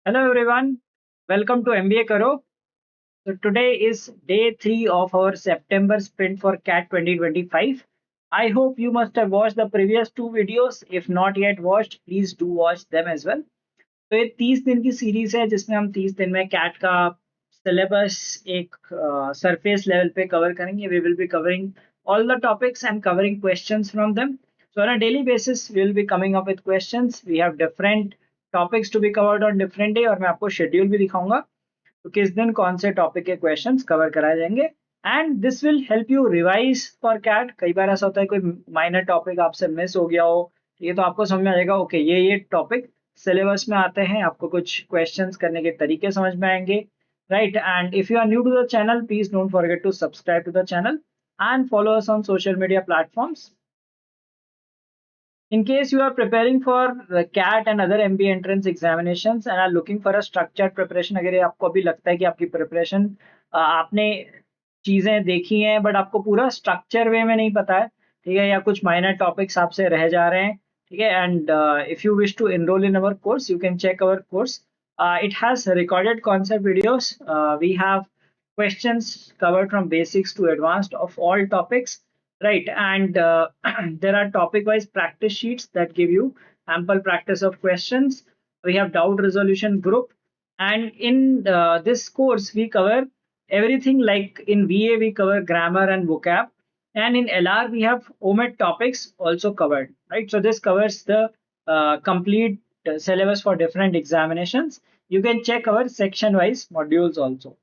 Hello everyone, welcome to MBA Karo. So today is day 3 of our September sprint for CAT 2025. I hope you must have watched the previous two videos. If not yet watched, please do watch them as well. तो ये 30 दिन की series है जिसमें हम 30 दिन में cat का सिलेबस एक सरफेस लेवल पे कवर करेंगे. We will be covering all the topics and covering questions from them. So on a daily basis, we will be coming up with questions. We have different topics to be covered on different day और मैं आपको schedule भी दिखाऊंगा तो किस दिन कौन से टॉपिक के क्वेश्चंस कवर कराए जाएंगे. And this will help you revise for CAT. कई बार ऐसा होता है कोई माइनर टॉपिक आपसे मिस हो गया हो, ये तो आपको समझ में आ जाएगा. ओके, ये टॉपिक सिलेबस में आते हैं, आपको कुछ क्वेश्चंस करने के तरीके समझ में आएंगे. Right, and if you are new to the channel, please don't forget to subscribe to the channel and follow us on social media platforms. In case you are preparing for the CAT and other MBA entrance examinations and are looking for a structured preparation, अगर ये आपको अभी लगता है कि आपकी preparation आपने चीजें देखी हैं बट आपको पूरा स्ट्रक्चर वे में नहीं पता है, ठीक है, या कुछ माइनर टॉपिक्स आपसे रह जा रहे हैं, ठीक है, and if you wish to enroll in our course, you can check our course. It has recorded concept videos. We have questions covered from basics to advanced of all topics. Right, and there are topic wise practice sheets that give you ample practice of questions. We have doubt resolution group, and in this course we cover everything. Like in VA we cover grammar and vocab, and in LR we have omit topics also covered, right? So this covers the complete syllabus for different examinations. You can check our section wise modules also.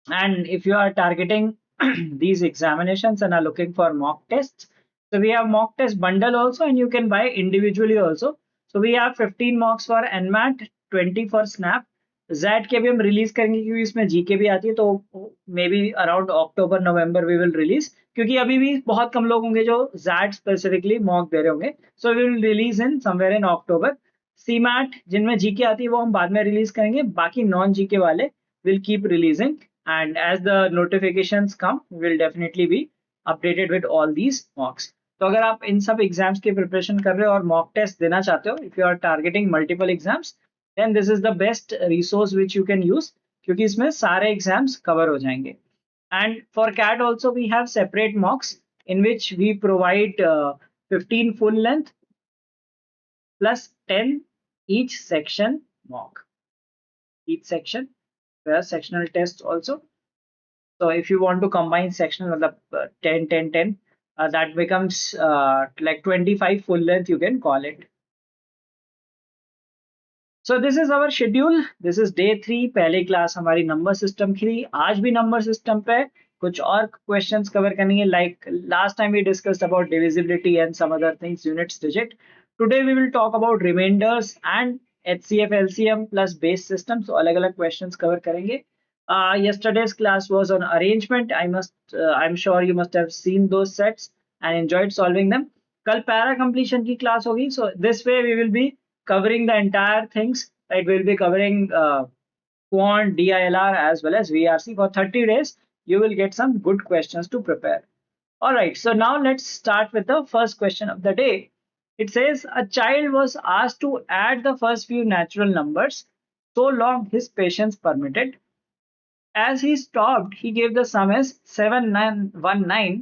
And if you are targeting these examinations and are looking for mock tests, so we have mock test bundle also, and you can buy individually also. So we have 15 mocks for NMAT, 20 for SNAP. Z के भी हम release करेंगे क्योंकि इसमें GK भी आती है, तो may be around October November we will release, क्योंकि अभी भी बहुत कम लोग होंगे जो Z स्पेसिफिकली मॉक दे रहे होंगे. So we will release in somewhere in October. CMAT जिनमें जीके आती है वो हम बाद में रिलीज करेंगे, बाकी नॉन जीके वाले will keep releasing. And as the notifications come, we will definitely be updated with all these mocks. तो अगर आप इन सब एग्जाम्स की प्रिपरेशन कर रहे हो और मॉक टेस्ट देना चाहते हो, if you are targeting multiple exams, then this is the best resource which you can use, क्योंकि इसमें सारे एग्जाम्स कवर हो जाएंगे. And for CAT also we have separate mocks in which we provide 15 full length plus 10 each section mock. Each section, there are sectional tests also. So if you want to combine sectional, 10, 10, 10, that becomes like 25 full length, you can call it. So this is our schedule. This is day 3. पहली class हमारी number system की थी. आज भी number system पे कुछ और questions cover करेंगे. Like last time we discussed about divisibility and some other things, units, digit. Today we will talk about remainders and HCF LCM plus base system. So अलग अलग क्वेश्चंस कवर करेंगे. Yesterday's class was on arrangement. I'm sure you must have seen those sets and enjoyed solving them. कल para completion की class होगी. So this way we will be covering the entire things. Right, we'll be covering quant, DILR as well as VRC for 30 days. You will get some good questions to prepare. All right, so now let's start with the first question of the day. It says a child was asked to add the first few natural numbers so long his patience permitted. As he stopped, he gave the sum as 7919.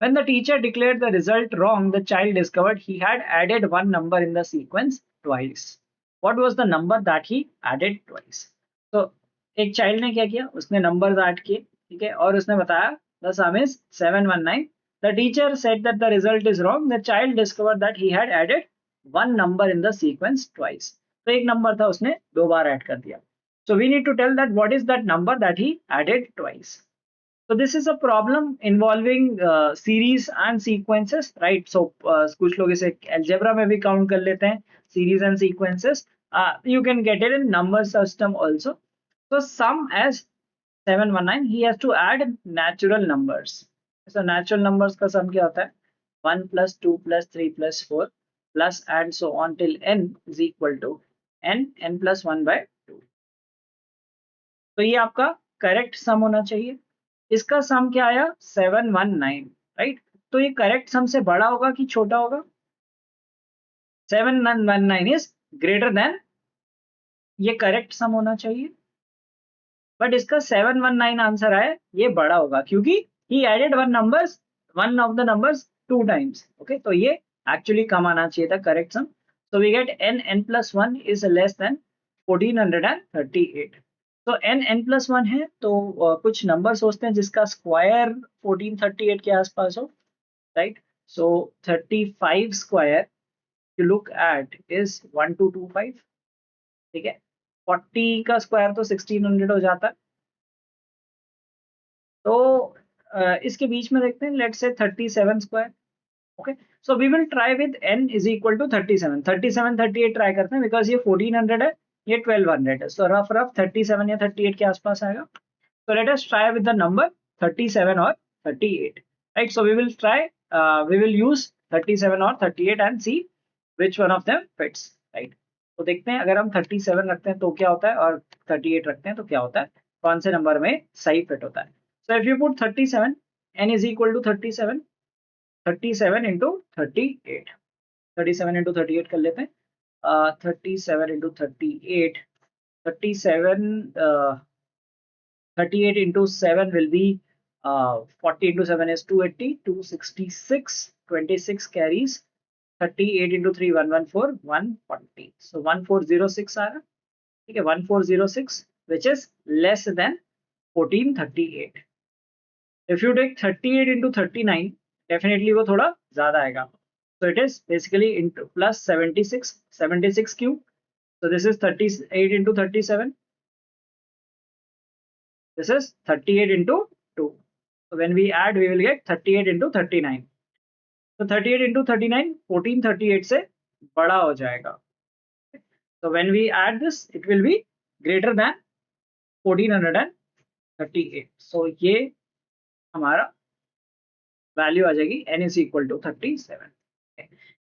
When the teacher declared the result wrong, the child discovered he had added one number in the sequence twice. What was the number that he added twice? So, एक child ने क्या किया, उसने numbers add किए, ठीक है, और उसने बताया the sum is 719. The teacher said that the result is wrong. The child discovered that he had added one number in the sequence twice. तो एक number था, उसने दो बार add कर दिया. So we need to tell that what is that number that he added twice. So this is a problem involving series and sequences, right? So कुछ लोग इसे algebra में भी count कर लेते हैं, series and sequences. You can get it in number system also. So sum as 719, he has to add natural numbers. So natural numbers का sum क्या होता है? 1 plus 2 plus 3 plus 4 plus and so on till n is equal to n plus 1 by 2. तो ये आपका correct सम होना चाहिए. इसका सम क्या आया? 719, राइट? तो ये करेक्ट सम से बड़ा होगा कि छोटा होगा? 719 इज ग्रेटर देन ये करेक्ट सम होना चाहिए, बट इसका 719 आंसर आया, ये बड़ा होगा क्योंकि he added one of the numbers two times. Okay, तो ये एक्चुअली कम आना चाहिए था correct sum. So we get n+1 is less than 1438। तो n+1 है तो कुछ नंबर सोचते हैं जिसका स्क्वायर 1438 के आसपास हो, right. So 35 square you look at is 1225, ठीक है। 40 का स्क्वायर तो 1600 हो जाता है। तो इसके बीच में देखते हैं, let's say 37 square. Okay, so we will try with n is equal to 37, 38 try करते हैं बिकॉज ये 1400 है, ये 1200 है, सो रफ रफ 37 या 38 के आसपास आएगा। So let us try with the number 37 or 38, right? So we will use 37 or 38 and see which one of them fits, right? तो देखते हैं अगर हम 37 रखते हैं तो क्या होता है और 38 रखते हैं तो क्या होता है, कौन से नंबर में सही फिट होता है। So if you put 37, n is equal to 37, 37 into 38, 37 into 38 कर लेते हैं। 37 into 38, 37 38 into 7 will be 40 into 7 is 280, 266, 26 carries, 38 into 3 114, 140, so 1406 आ रहा, ठीक है, 1406 which is less than 1438। if you take 38 into 39 definitely वो थोड़ा ज्यादा आएगा, so it is basically into plus 76, 76 cube, so this is 38 into 37, this is 38 into 2, so when we add we will get 38 into 39, so 38 into 39 1438 से बड़ा हो जाएगा, so when we add this it will be greater than 1438, so ये हमारा value आ जाएगी n is equal to 37,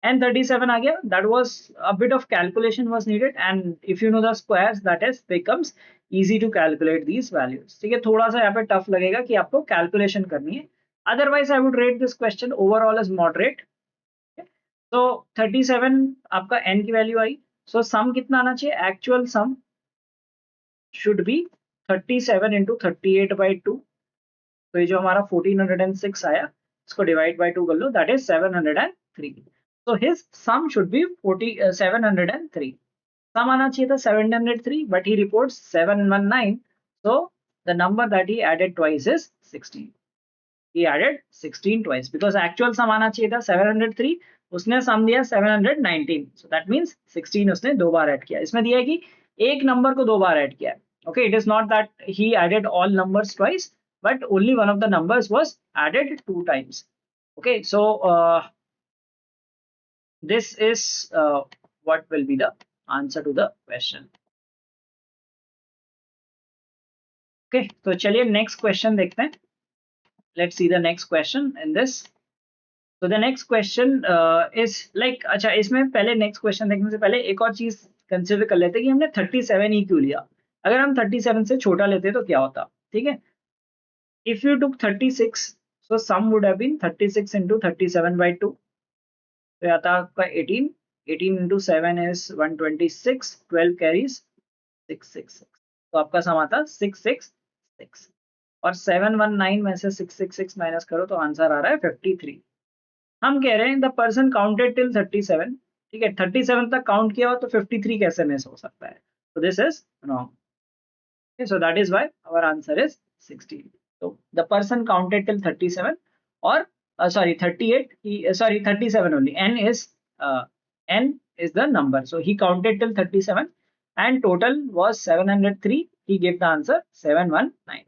and 37 आ गया, that was a bit of calculation was needed, and if you know the squares that is becomes easy to calculate these values, ठीक है। थोड़ा सा यहाँ पे टफ लगेगा कि आपको कैलकुलेशन करनी है, otherwise I would rate this question overall as moderate। तो 37 आपका n की वैल्यू आई, सो सम कितना आना चाहिए, actual sum should be 37 into 38/2, तो ये जो हमारा 1406 आया इसको डिवाइड बाय 2 कर लो, that is 703, so his sum should be 703, sum आना चाहिए था 703 but he reports 719, so the number that he added twice is 16, he added 16 twice because actual sum आना चाहिए था 703, उसने sum दिया 719, so that means 16 उसने दो बार ऐड किया, इसमें दिया है कि एक नंबर को दो बार ऐड किया है। Okay, it is not that he added all numbers twice, but only one of the numbers was added two times। Okay, so this is what will be the answer to the question। Okay, तो चलिए next question देखते हैं, let's see the next question in this। So the next question is like, अच्छा इसमें पहले next question देखने से पहले एक और चीज कंसिडर कर लेते हैं कि हमने 37 ही क्यों लिया, अगर हम 37 से छोटा लेते तो क्या होता, ठीक है। If you took 36, so sum would have been 36 into 37/2, तो आता आपका 18, 18 into 7 is 126, 12 carries 666, तो आपका सम आता 666, और 719 में से 666 माइनस करो तो आंसर आ रहा है 53। हम कह रहे हैं द पर्सन काउंटेड टिल 37, ठीक है, 37 तक काउंट किया हो तो 53 कैसे मिस हो सकता है, तो this is wrong, so that is why our answer is 16। So the person counted till 37 or sorry 38, sorry 37 only, n is the number, so he counted till 37 and total was 703, he gave the answer 719।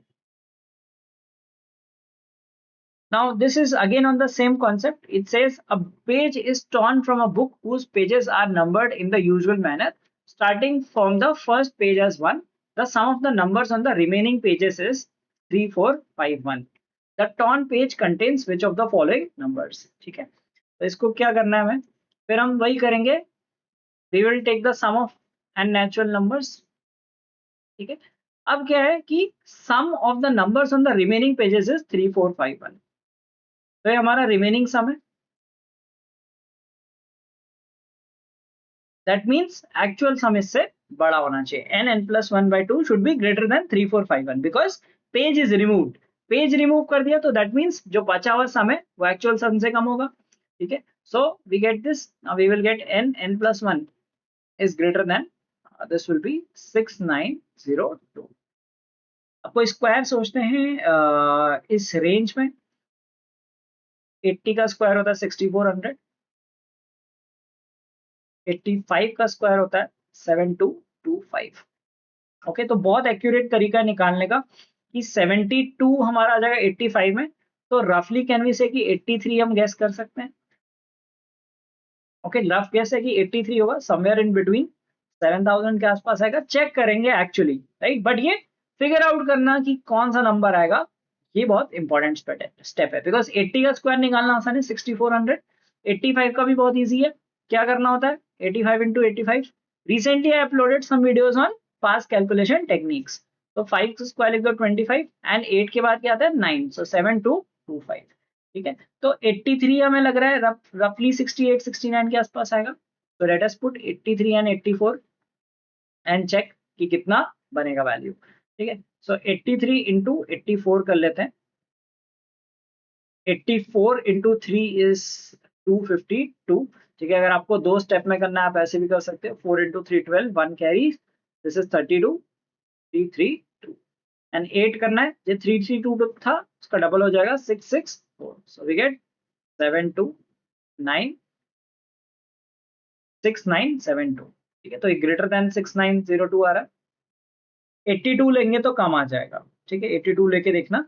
Now this is again on the same concept, it says a page is torn from a book whose pages are numbered in the usual manner starting from the first page as 1, the sum of the numbers on the remaining pages is 3 4 5 1, the torn page contains which of the following numbers, ठीक है। तो इसको क्या करना है हमें, फिर हम वही करेंगे, we will take the sum of n natural numbers, ठीक है। अब क्या है कि sum of the numbers on the remaining pages is 3 4 5 1, तो ये हमारा रिमेनिंग सम है, दैट मीन्स एक्चुअल सम इससे बड़ा होना चाहिए, n+1/2 should be greater than 3451 because page is removed. Page remove कर दिया तो दैट मीन्स जो बचा हुआ सम है वो एक्चुअल सम से कम होगा, ठीक है। So we get this, we will get n+1 is greater than this will be 6902। आपको स्क्वायर सोचते हैं इस रेंज में 80 का स्क्वायर होता है 6400, 85 का स्क्वायर होता है 7225। ओके, तो बहुत एक्यूरेट तरीका है निकालने का कि 72 हमारा आ जाएगा 85 में, तो रफली कैन वी से कि 83 हम गैस कर सकते हैं। ओके, रफ गैस है कि 83 होगा, समवेयर इन बिटवीन 7000 के आसपास आएगा। चेक करेंगे एक्चुअली, राइट, बट ये फिगर आउट करना कि कौन सा नंबर आएगा ये बहुत इंपॉर्टेंट स्टेप है बिकॉज 80 का स्क्वायर निकालना आसान है 6400, 85 का भी बहुत ईजी है। क्या करना होता है 85 into 85। Recently I uploaded some videos on fast calculation techniques. तो 5 का स्क्वायर लिख दो 25 एंड 8 के बाद क्या आता है 9, सो 7225, ठीक है। तो 83 हमें लग रहा है रफली 68 69 के आसपास आएगा। तो let us put 83 and 84 and check कि कितना बनेगा वैल्यू, ठीक है। सो 83 इंटू 84 कर लेते हैं। 84 इंटू 3 इज 252, ठीक है। अगर आपको दो स्टेप में करना है आप ऐसे भी कर सकते हो, 4 into 3 12, 1 carry, this is 32, 332 and 8 करना है, जो 332 था उसका डबल हो जाएगा 664, सो वी गेट 729 6972, ठीक है। तो ये ग्रेटर देन 6902 आ रहा है। 82 लेंगे तो कम आ जाएगा, ठीक है। 82 लेके देखना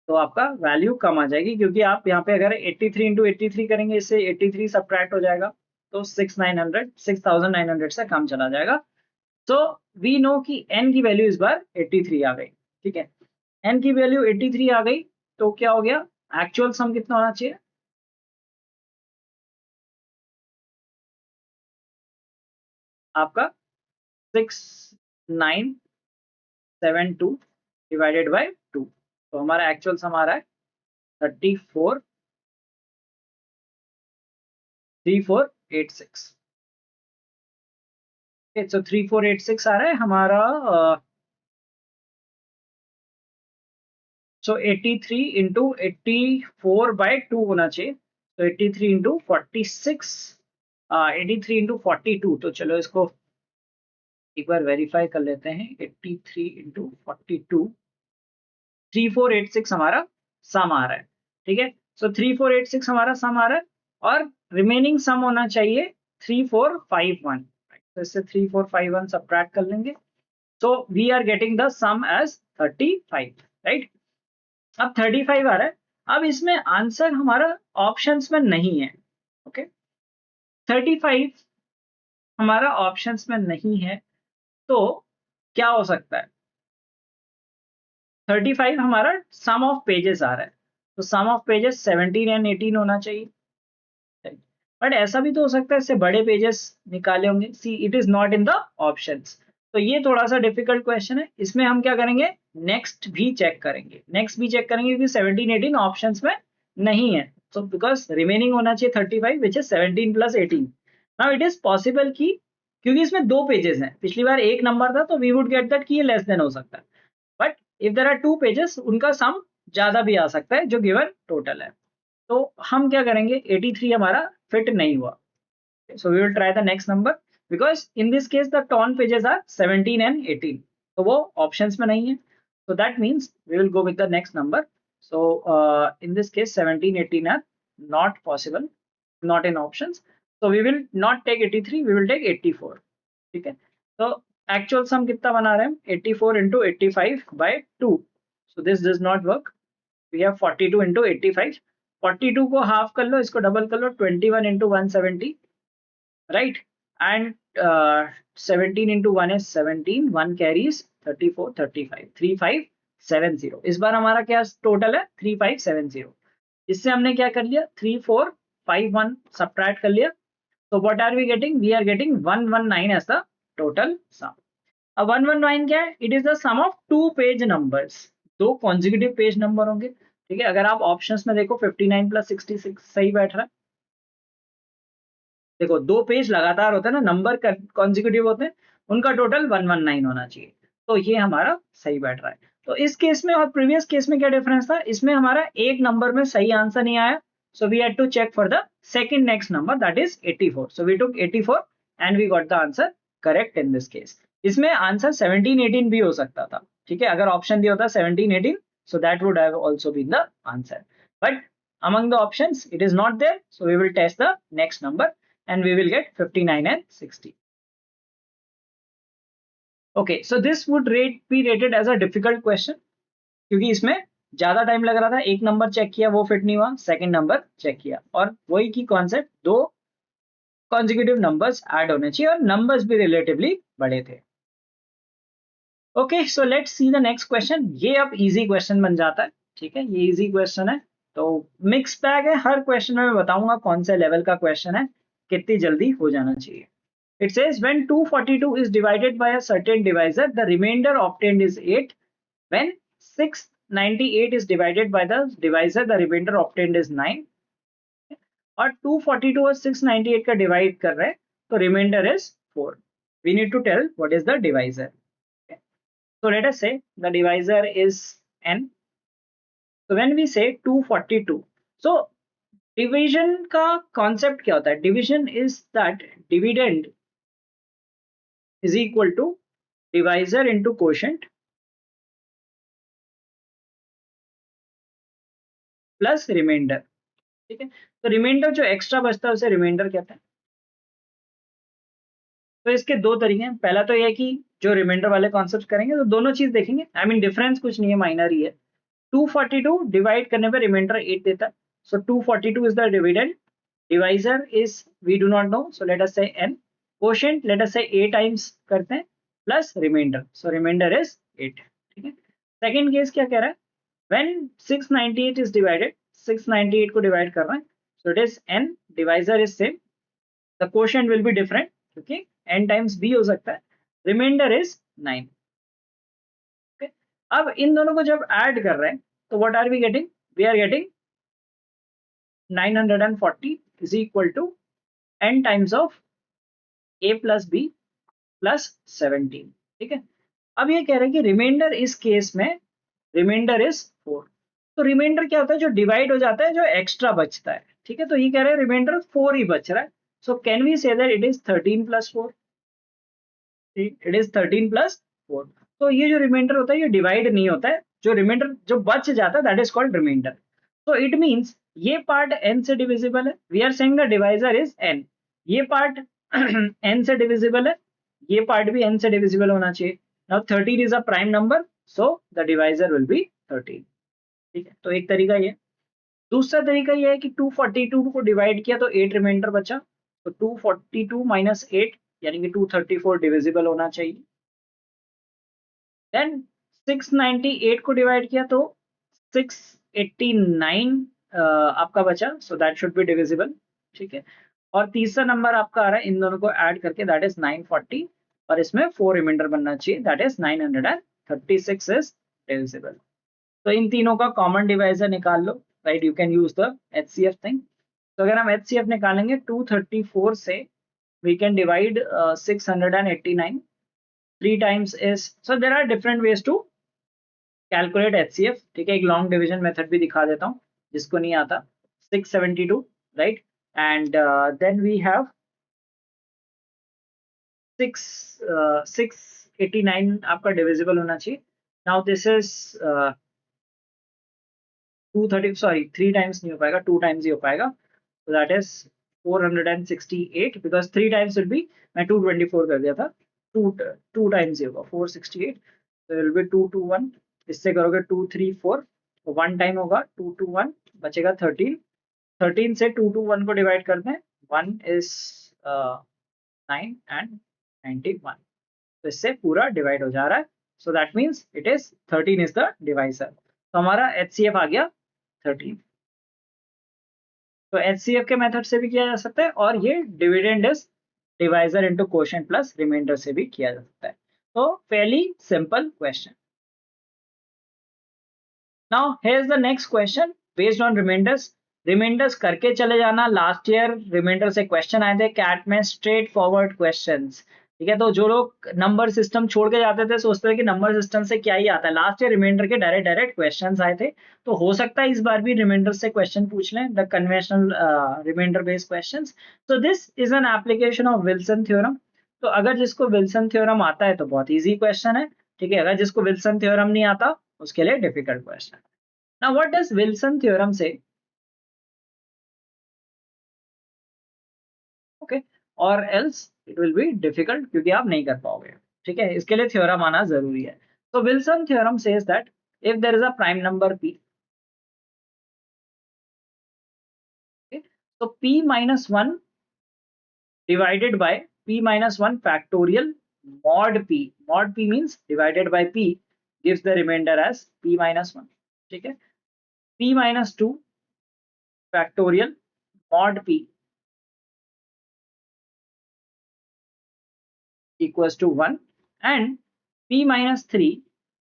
तो आपका वैल्यू कम आ जाएगी, क्योंकि आप यहाँ पे अगर 83 इंटू 83 करेंगे इससे 83 सब्ट्रैक्ट हो जाएगा, तो 6900 से कम चला जाएगा। तो वी नो कि n की वैल्यू इस बार 83 आ गई, ठीक है। n की वैल्यू 83 आ गई तो क्या हो गया, एक्चुअल सम कितना होना चाहिए आपका 6972 डिवाइडेड बाय 2। तो हमारा एक्चुअल सम आ रहा है 3486। तो 3486 आ रहा है हमारा। सो 83 इंटू 84/2 होना चाहिए। तो 83 इंटू 46, 83 इंटू 42। तो चलो इसको एक बार वेरीफाई कर लेते हैं। 83 इंटू 42, 3486 हमारा सम आ रहा है, ठीक है। सो 3486 हमारा सम आ रहा है और रिमेनिंग सम होना चाहिए 3451। तो इससे 3451 सब्ट्रैक्ट कर लेंगे, so we are getting the sum as 35, right. अब 35 आ रहा है। अब इसमें आंसर हमारा ऑप्शंस में नहीं है, ओके। 35 हमारा ऑप्शंस में नहीं है, तो क्या हो सकता है, 35 हमारा सम ऑफ पेजेस आ रहा है, तो सम ऑफ पेजेस 17 एंड 18 होना चाहिए। बट ऐसा भी तो हो सकता है इससे बड़े पेजेस निकाले होंगे, see it is not in the options. तो ये थोड़ा सा डिफिकल्ट क्वेश्चन है, इसमें हम क्या करेंगे, नेक्स्ट भी चेक करेंगे, क्योंकि 17 18 ऑप्शंस में नहीं है। सो बिकॉज रिमेनिंग होना चाहिए 35 which is 17 plus 18। Now it is possible कि क्योंकि इसमें दो पेजेस हैं, पिछली बार एक नंबर था तो वी वुड गेट दैट कि ये लेस देन हो सकता है, but if there are two pages उनका सम ज्यादा भी आ सकता है जो गिवन टोटल है। तो हम क्या करेंगे, 83 हमारा फिट नहीं हुआ, so we will try the next number because in this case the torn pages are 17 and 18, तो वो options में नहीं है, so that means we will go with the next number। So in this case 17 18 are not possible, not in options, so we will not take 83, we will take 84, ठीक है। तो actual sum कितना बना रहे हैं, 84 into 85 by 2, so this does not work, we have 42 into 85, 42 को half कर लो, इसको डबल कर लो, 21 into 170, right, and 17 into 1 is 17, 1 carries 34 35 3570। इस बार हमारा क्या टोटल है 3570। इससे हमने क्या कर लिया 3451 सब्ट्रैक्ट कर लिया, तो what are we getting, we are getting 119 as the total sum. अब 119 क्या है, it is the sum of two page numbers, दो कॉन्जिक्यूटिव पेज नंबर होंगे, ठीक है। अगर आप ऑप्शंस में देखो 59 प्लस 66 सही बैठ रहा है, देखो दो पेज लगातार होते हैं ना, नंबर कॉन्जिक्यूटिव होते हैं, उनका टोटल 119 होना चाहिए। तो ये हमारा सही बैठ रहा है। तो इस केस में और प्रीवियस केस में क्या डिफरेंस था, इसमें हमारा एक नंबर में सही आंसर नहीं आया, so we had to check for the second next number, that is 84. So we took 84 and we got the answer correct in this case. इसमें आंसर 17 18 भी हो सकता था, ठीक है, अगर ऑप्शन दिया होता 17 18, so that would have also been the answer, but among the options it is not there, so we will test the next number and we will get 59 and 60. Okay, so this would be rated as a difficult question क्योंकि इसमें ज्यादा time लग रहा था, एक number check किया वो fit नहीं हुआ, सेकंड नंबर चेक किया, और वही की कॉन्सेप्ट, दो कॉन्जिक्यूटिव नंबर्स ऐड होने चाहिए और नंबर्स भी रिलेटिवली बड़े थे। Okay, so let's see the next question. ये अब इजी क्वेश्चन बन जाता है, ठीक है, ये इजी क्वेश्चन है, तो मिक्स बैग है, हर क्वेश्चन में मैं बताऊंगा कौन से लेवल का क्वेश्चन है, कितनी जल्दी हो जाना चाहिए। It says when 242 is divided by a certain divisor, the remainder obtained is 8. When 698 is divided by the divisor, the remainder obtained is 9. और 242 और 698 का डिवाइड कर रहे हैं, तो reminder is 4. We need to tell what is the divisor. Okay. So let us say the divisor is n. So when we say 242, so division का concept क्या होता है? Division is that dividend is equal to divisor into quotient plus remainder, ठीक है। तो reminder जो extra बचता है उसे रिमाइंडर कहते हैं। तो इसके दो तरीके हैं, पहला तो यह है कि जो रिमाइंडर वाले कॉन्सेप्ट करेंगे तो दोनों चीज देखेंगे, आई मीन डिफरेंस कुछ नहीं है, माइनर ही है। 242 डिवाइड करने पर रिमाइंडर 8 देता है, so 242 is the dividend, divisor is we do not know, so let us say n, quotient late us से a टाइम्स करते हैं plus remainder, so remainder is 8, ठीक है। सेकंड केस क्या कह रहा है, when 698 is divided, 698 को डिवाइड कर रहे हैं, so it is n, divisor is same, the quotient will be different क्योंकि n times b हो सकता है, remainder is 9, okay? अब इन दोनों को जब ऐड कर रहे हैं तो what are we getting, we are getting 940 is equal to n times of a plus b plus 17, ठीक है। अब ये कह रहे हैं कि रिमाइंडर इस केस में रिमाइंडर इज 4, तो रिमाइंडर क्या होता है, जो डिवाइड हो जाता है, जो एक्स्ट्रा बचता है, ठीक है। तो ये कह रहे हैं रिमाइंडर 4 ही बच रहा है, so can we say that it is 13 plus 4, it is 13 plus 4। तो ये जो रिमाइंडर होता है ये डिवाइड नहीं होता है, जो रिमाइंडर जो बच जाता है दैट इज कॉल्ड रिमाइंडर। तो इट मींस ये पार्ट n से डिविजिबल है, we are saying the divisor is n, ये पार्ट n से डिविजिबल है, ये पार्ट भी n से डिविजिबल होना चाहिए। Now 13 is a prime number, so the divisor will be 13, ठीक है। तो एक तरीका ये, दूसरा तरीका ये है कि 242 को डिवाइड किया तो 8 रिमाइंडर बचा, तो 242 माइनस 8 यानी कि 234 डिविजिबल होना चाहिए। देन 698 को डिवाइड किया तो 689 आपका बचा, so that should be divisible, ठीक है। और तीसरा नंबर आपका आ रहा है इन दोनों को ऐड करके, दैट इज 940, और इसमें 4 रिमाइंडर बनना चाहिए, दैट इज 936 इज डिविजिबल। तो इन तीनों का कॉमन डिवाइजर निकाल लो, right, you can use the HCF thing. तो अगर हम HCF निकालेंगे 234 से we can divide 689, 3 times is, so there are different ways to calculate HCF, ठीक है। एक लॉन्ग डिवीजन मेथड भी दिखा देता हूँ जिसको नहीं आता, 672, right, and then we have 689 आपका डिविजिबल होना चाहिए। Now this is 230, sorry 3 times नहीं हो पाएगा, 2 टाइम्स ही हो पाएगा, so that is 468 because 3 times will be, मैं 224 कर दिया था, 2 टाइम्स ही होगा 468, so it will be 221, इससे करोगे 234, तो 1 टाइम होगा 221, बचेगा 13, 13 से 221 को डिवाइड करते हैं, 1 is 9 and 91, तो इससे पूरा डिवाइड हो जा रहा है, so that means it is 13 is the divisor, तो हमारा HCF आ गया 13। तो HCF के मेथड से भी किया जा सकता है, और ये dividend is divisor into quotient plus remainder से भी किया जा सकता है। तो fairly simple question. Now here is the next question based on remainders. Remainders करके चले जाना, लास्ट ईयर रिमाइंडर से क्वेश्चन आए थे कैट में, स्ट्रेट फॉरवर्ड क्वेश्चंस, ठीक है। तो जो लोग नंबर सिस्टम छोड़ के जाते थे सोचते थे कि नंबर सिस्टम से क्या ही आता है, लास्ट ईयर रिमाइंडर के डायरेक्ट डायरेक्ट क्वेश्चंस आए थे, तो हो सकता है इस बार भी रिमाइंडर से क्वेश्चन पूछ लें, the conventional remainder based questions. तो this is an application of Wilson theorem. तो अगर जिसको विल्सन थ्योरम आता है तो बहुत ईजी क्वेश्चन है, ठीक है। अगर जिसको विल्सन थ्योरम नहीं आता उसके लिए difficult question. Now what does Wilson theorem से, ओके, और else it will be difficult, क्योंकि आप नहीं कर पाओगे, ठीक है। इसके लिए थ्योरम आना जरूरी है। तो Wilson theorem says that if there is a prime number p, तो p minus 1 divided by p minus 1 factorial mod p means divided by p gives the remainder as p minus 1, ठीक है। p minus 2 factorial mod p equals to 1, and p minus 3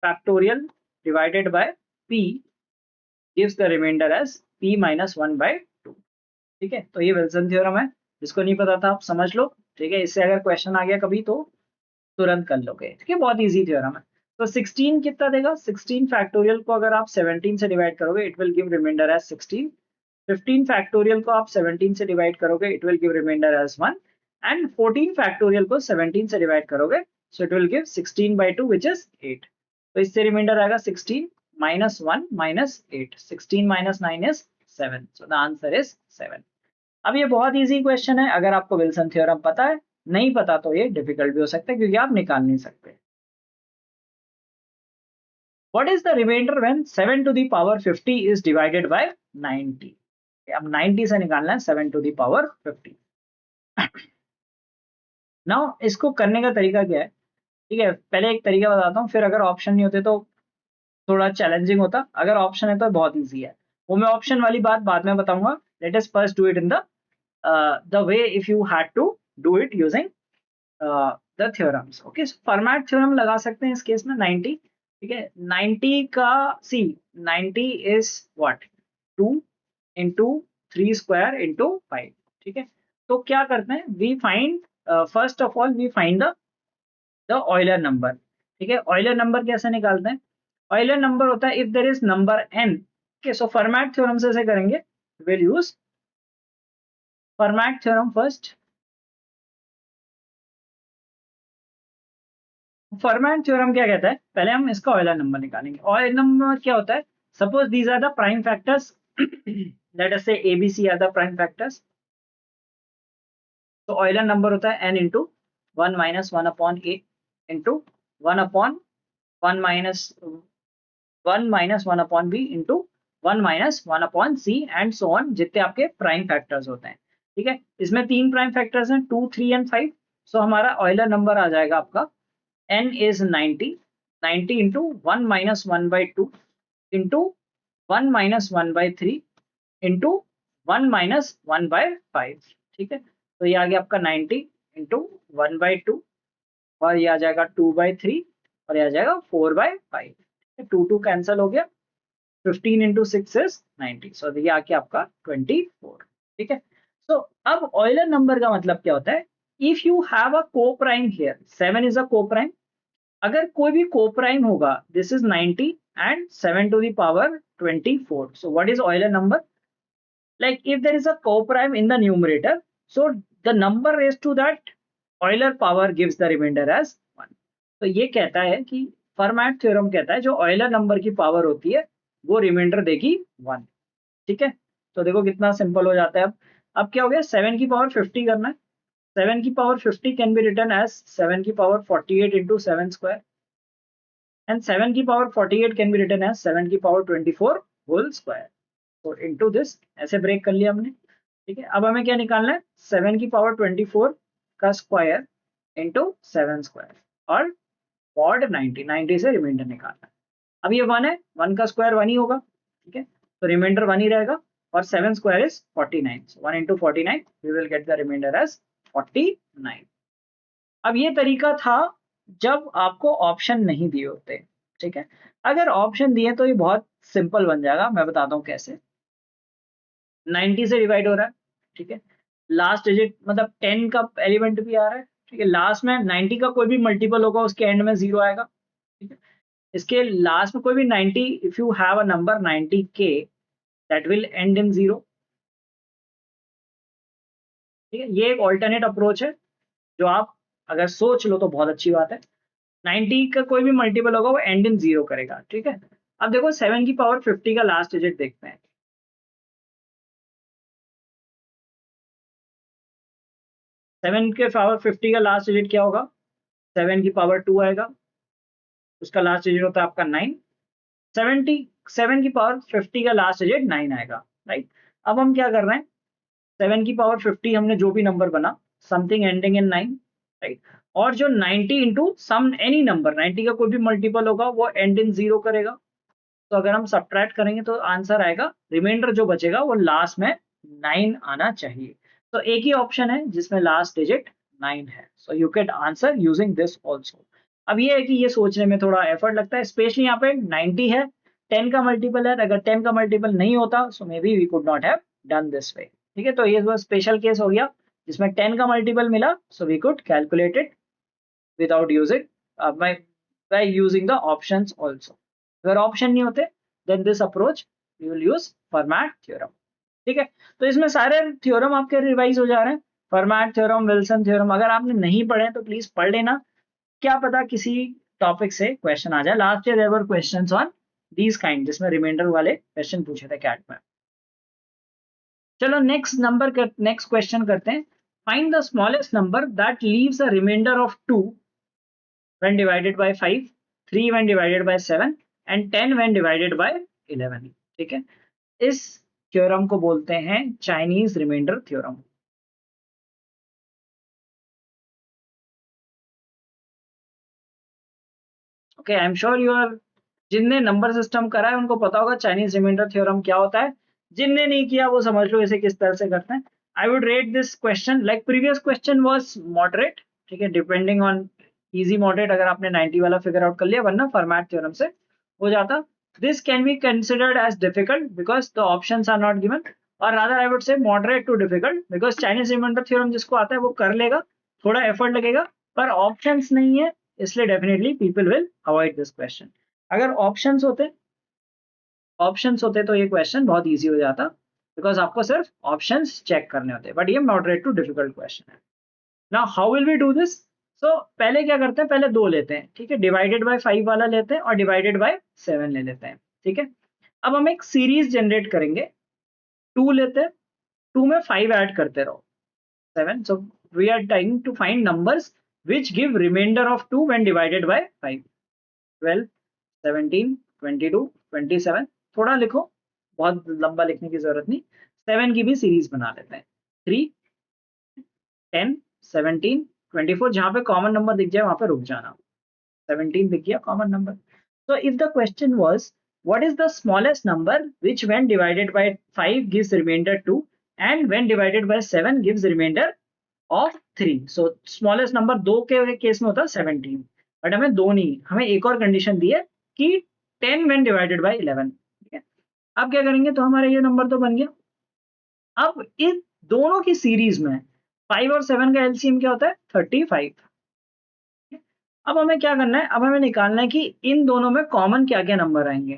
factorial divided by p gives the remainder as p minus 1 by 2, ठीक है। तो ये Wilson theorem है, जिसको नहीं पता था आप समझ लो, ठीक है। इससे अगर क्वेश्चन आ गया कभी तो तुरंत कर लोगे, ठीक है। बहुत इजी थ्योरम है। तो 16 कितना देगा, 16 फैक्टोरियल को अगर आप 17 से डिवाइड करोगे it will give remainder as 16। 15 factorial को आप 17 से डिवाइड करोगे it will give remainder as 1, and 14 factorial को 17 से डिवाइड करोगे so it will give 16 by 2 which is 8। तो इससे रिमाइंडर आएगा 16 minus 1 minus 8, 16 minus 9 is 7, so the answer is 7। अब ये बहुत इजी क्वेश्चन है, अगर आपको विल्सन थ्योरम पता है, नहीं पता तो ये डिफिकल्ट भी हो सकता है क्योंकि आप निकाल नहीं सकते। What is the remainder when 7 to the power 50 is divided by 90? अब 90 से निकालना है 7 to the power 50। नाउ इसको करने का तरीका क्या है, ठीक है। पहले एक तरीका बताता हूँ, फिर अगर ऑप्शन नहीं होते तो थोड़ा चैलेंजिंग होता, अगर ऑप्शन है तो बहुत ईजी है। वो मैं ऑप्शन वाली बात बाद में बताऊंगा। Let us first do it in the way if you had to do it using the theorems, okay. Fermat theorem लगा सकते हैं इस केस में 90, ठीक है। 90 का सी, 90 is what, 2 into 3 square into 5, ठीक है। तो क्या करते हैं, we find, first of all we find the Euler number, ठीक है। ऑयलर नंबर कैसे निकालते हैं, ऑयलर नंबर होता है if there is number n, okay. So Fermat theorem से करेंगे, will use Fermat theorem first. Fermat theorem क्या कहता है, पहले हम इसका ऑयलर नंबर निकालेंगे। ऑयलर नंबर क्या होता है, suppose these are the prime factors, let us say ABC are the prime factors. तो ऑयलर नंबर होता है n into 1 minus 1 upon a into 1 upon 1 minus 1 upon b into 1 minus 1 upon c and so on, जितने आपके prime factors होते हैं, ठीक है। इसमें तीन प्राइम फैक्टर्स हैं 2 3 एंड 5। सो हमारा ऑयलर नंबर आ जाएगा आपका n is 90, 90 into 1 minus 1 by 2 into 1 minus 1 by 3 into 1 minus 1 by 5, ठीक है। तो ये आ गया आपका 90 into 1 by 2, और ये आ जाएगा 2 by 3, और ये आ जाएगा 4 by 5, 2 2 कैंसिल हो गया, 15 into 6 is 90, सो ये आ गया आपका 24, ठीक है। सो अब ऑयलर नंबर का मतलब क्या होता है, इफ यू हैव अ को प्राइम हियर, 7 इज अ को प्राइम, अगर कोई भी कोप्राइम होगा, this is 90 and 7 to the power 24, so what is Euler number, like if there is a coprime in the numerator, so the number raised to that Euler power gives the remainder as 1। तो ये कहता है कि format theorem कहता है जो Euler number की power होती है वो रिमाइंडर देगी 1, ठीक है। तो देखो कितना सिंपल हो जाता है। अब क्या हो गया, 7 की पावर 50 करना है, 7 की power 50 can be written as 7 की पावर 48 इंटू 7 स्क्वायर, and 7 की power 48 can be written as 7 की पावर 24 होल स्क्वायर। तो इनटू दिस, ऐसे ब्रेक कर लिया हमने, ठीक है। अब हमें क्या निकालना है, 7 की पावर 24 का स्क्वायर इंटू 7 स्क्वायर और मॉड 90, 90 से रिमाइंडर निकालना है। अब ये 1 है, 1 का स्क्वायर 1 ही होगा, ठीक है। तो रिमाइंडर 1 ही रहेगा, और 7 square is 49, so 1 into 49 we will get the remainder as 49। अब ये तरीका था जब आपको ऑप्शन नहीं दिए होते, ठीक है। अगर ऑप्शन दिए तो ये बहुत सिंपल बन जाएगा, मैं बताता हूँ कैसे। 90 से डिवाइड हो रहा है, ठीक है। लास्ट डिजिट मतलब 10 का एलिमेंट भी आ रहा है, ठीक है, लास्ट में 90 का कोई भी मल्टीपल होगा उसके एंड में 0 आएगा। ठीक है, इसके लास्ट में कोई भी 90, if you have a number 90k that will and in 0। ठीक है, ये एक ऑल्टरनेट अप्रोच है जो आप अगर सोच लो तो बहुत अच्छी बात है। 90 का कोई भी मल्टीपल होगा वो एंड इन 0 करेगा। ठीक है, अब देखो 7 की पावर 50 का लास्ट डिजिट देखते हैं। 7 के पावर 50 का लास्ट डिजिट क्या होगा? 7 की पावर 2 आएगा, उसका लास्ट डिजिट होता है आपका 9। 77 की पावर 50 का लास्ट डिजिट 9 आएगा, राइट। अब हम क्या कर रहे हैं, 7 की पावर 50 हमने जो भी नंबर बना, समथिंग एंडिंग इन 9, राइट। और जो 90 इंटू सम एनी नंबर, 90 का कोई भी मल्टीपल होगा वो एंड इन 0 करेगा। तो अगर हम सब्ट्रैक्ट करेंगे तो आंसर आएगा, रिमाइंडर जो बचेगा वो लास्ट में 9 आना चाहिए। तो एक ही ऑप्शन है जिसमें लास्ट डिजिट 9 है, so you can answer using this also. अब ये है कि ये सोचने में थोड़ा एफर्ट लगता है, स्पेशली यहाँ पे 90 है, 10 का मल्टीपल है, अगर 10 का मल्टीपल नहीं होता so may be we could not have done this way. ठीक है, तो ये वो स्पेशल केस हो गया जिसमें 10 का मल्टीपल मिला, so we could calculate it without using by using the options also। अगर ऑप्शन नहीं होते then this approach we will use Fermat theorem. ठीक है, तो इसमें सारे थ्योरम आपके रिवाइज हो जा रहे हैं, फर्मैट थ्योरम, विल्सन थ्योरम। अगर आपने नहीं पढ़े तो प्लीज पढ़ लेना, क्या पता किसी टॉपिक से क्वेश्चन आ जाए। Last year there were questions on these kind जिसमें रिमाइंडर वाले क्वेश्चन पूछे थे कैट में। चलो नेक्स्ट क्वेश्चन करते हैं। Find the smallest number that leaves a remainder of 2 when divided by 5, 3 when divided by 7 and 10 when divided by 11। ठीक है, इस थ्योरम को बोलते हैं Chinese remainder theorem. Okay, I am sure you are, जिनने number system करा है उनको पता होगा चाइनीज रिमाइंडर थ्योरम क्या होता है, जिनने नहीं किया वो समझ लो इसे किस तरह से करते हैं। आई would rate this question like previous question was moderate. ठीक है, डिपेंडिंग ऑन इजी मॉडरेट अगर आपने 90 वाला फिगर आउट कर लिया, वरना फॉर्मेट थ्योरम से हो जाता। This can be considered as difficult because the options are not given, और rather I would say moderate to difficult because Chinese remainder theorem जिसको आता है वो कर लेगा, थोड़ा एफर्ट लगेगा, पर ऑप्शंस नहीं है इसलिए definitely people will avoid this question. अगर ऑप्शंस होते तो ये क्वेश्चन बहुत इजी हो जाता बिकॉज आपको सिर्फ ऑप्शंस चेक करने होते, बट ये मॉडरेट टू डिफिकल्ट क्वेश्चन है। Now how will we do this? So पहले क्या करते हैं, पहले दो लेते हैं। ठीक है, डिवाइडेड बाय 5 वाला लेते हैं और डिवाइडेड बाय 7 ले लेते हैं। ठीक है, अब हम एक सीरीज जनरेट करेंगे। 2 लेते हैं, 2 में 5 ऐड करते रहो, 7। So we are trying to find numbers which give remainder of 2 when divided by 5। 12, 17, 22, 27। थोड़ा लिखो, बहुत लंबा लिखने की जरूरत नहीं। 7 की भी सीरीज बना लेते हैं, 3, 10, 17, 24। जहां पे कॉमन नंबर दिख जाए वहां पे रुक जाना। 17 दिख गया common number. So if the question was what is the smallest number which when divided by 5 gives remainder 2 and when divided by 7 gives remainder of 3। So smallest number 2 के केस में होता है 17, बट हमें 2 नहीं, हमें एक और कंडीशन दी है कि 10 when divided by 11। ठीक है, अब क्या करेंगे, तो हमारा ये नंबर तो बन गया। अब इन दोनों की सीरीज में 5 और 7 का एलसीएम क्या होता है, 35। अब हमें क्या करना है, अब हमें निकालना है कि इन दोनों में कॉमन क्या क्या नंबर आएंगे।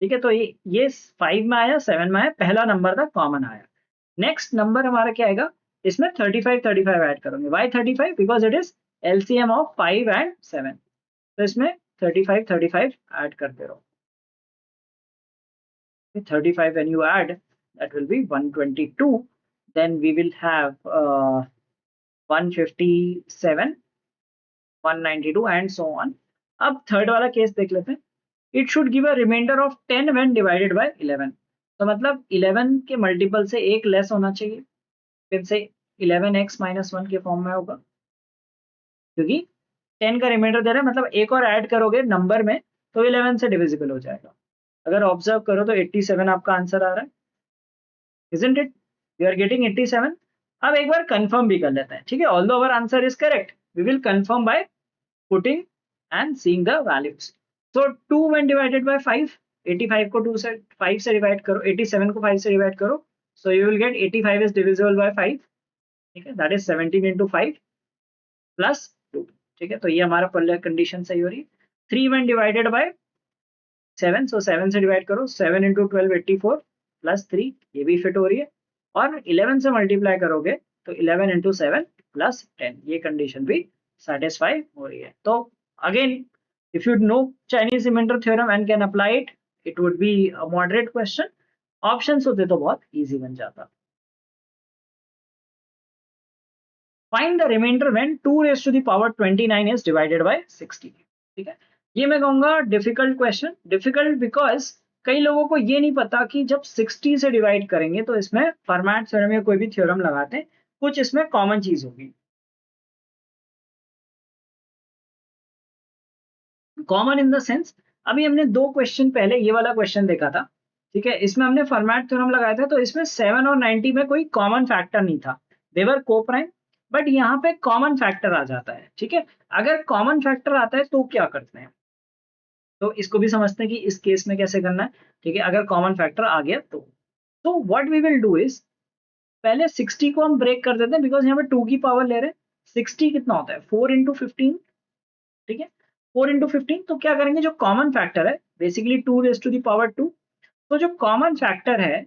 ठीक है, तो ये 5 में आया, 7 में आया, पहला नंबर था कॉमन आया। नेक्स्ट नंबर हमारा क्या आएगा, इसमें 35 ऐड करोगे। Why 35? Because it is LCM of 5 and 7। तो इसमें 35 ऐड करते रहो। 35 when you add, that will be 122, then we will have 157, 192 and so on। अब थर्ड वाला केस देख लेते हैं। It should give a remainder of 10 when divided by 11। तो मतलब 11 के मल्टीपल से एक लेस होना चाहिए, फिर से 11x माइनस 1 के फॉर्म में होगा, क्योंकि 10 का रिमाइंडर दे रहा है, मतलब एक और ऐड करोगे नंबर में तो 11 से डिविजिबल हो जाएगा। अगर ऑब्जर्व करो तो 87 आपका आंसर आ रहा है, isn't it? You are getting 87। अब एक बार कंफर्म भी कर लेते हैं। ठीक है, although our answer is correct, we will confirm by putting and seeing the values. So 2 when divided by 5, 85 को 2 से 5 से डिवाइड करो, 87 को 5 से डिवाइड करो, so you will get 85 is divisible by 5। ठीक है, that is 17 into 5। प्लस 2। ठीक है, तो ये हमारा पहले कंडीशन सही हो रही है। 3 व्हेन डिवाइडेड बाय 7, सो 7 से डिवाइड करो, 7 इंटू 12 84 प्लस 3, ये भी फिट हो रही है। और 11 से मल्टीप्लाई करोगे तो 11 इंटू 7 प्लस 10, ये कंडीशन भी सेटिस्फाई हो रही है। तो again, if you know Chinese remainder theorem and can apply it, it would be a moderate question. Options होते तो बहुत easy बन जाता। Find the remainder when 2 raised to the power 29 is divided by 60। ठीक है, ये मैं कहूंगा डिफिकल्ट क्वेश्चन। डिफिकल्ट बिकॉज कई लोगों को ये नहीं पता कि जब 60 से डिवाइड करेंगे तो इसमें फर्मैट थ्योरम या कोई भी थ्योरम लगाते हैं, कुछ इसमें कॉमन चीज होगी। कॉमन इन द सेंस, अभी हमने 2 क्वेश्चन पहले ये वाला क्वेश्चन देखा था। ठीक है, इसमें हमने फॉर्मेट थ्योरम लगाया था, तो इसमें 7 और 90 में कोई कॉमन फैक्टर नहीं था, देवर को प्राइम। बट यहाँ पे कॉमन फैक्टर आ जाता है। ठीक है, अगर कॉमन फैक्टर आता है तो क्या करते हैं, तो इसको भी समझते हैं कि इस केस में कैसे करना है। ठीक है, अगर कॉमन फैक्टर आ गया तो what we will do is, पहले 60 को हम ब्रेक कर देते हैं, बिकॉज यहाँ पे 2 की पावर ले रहे हैं। 60 कितना होता है, 4 इंटू 15। ठीक है, 4 इंटू 15, तो क्या करेंगे, जो कॉमन फैक्टर है basically 2 raise to the power 2, तो जो कॉमन फैक्टर है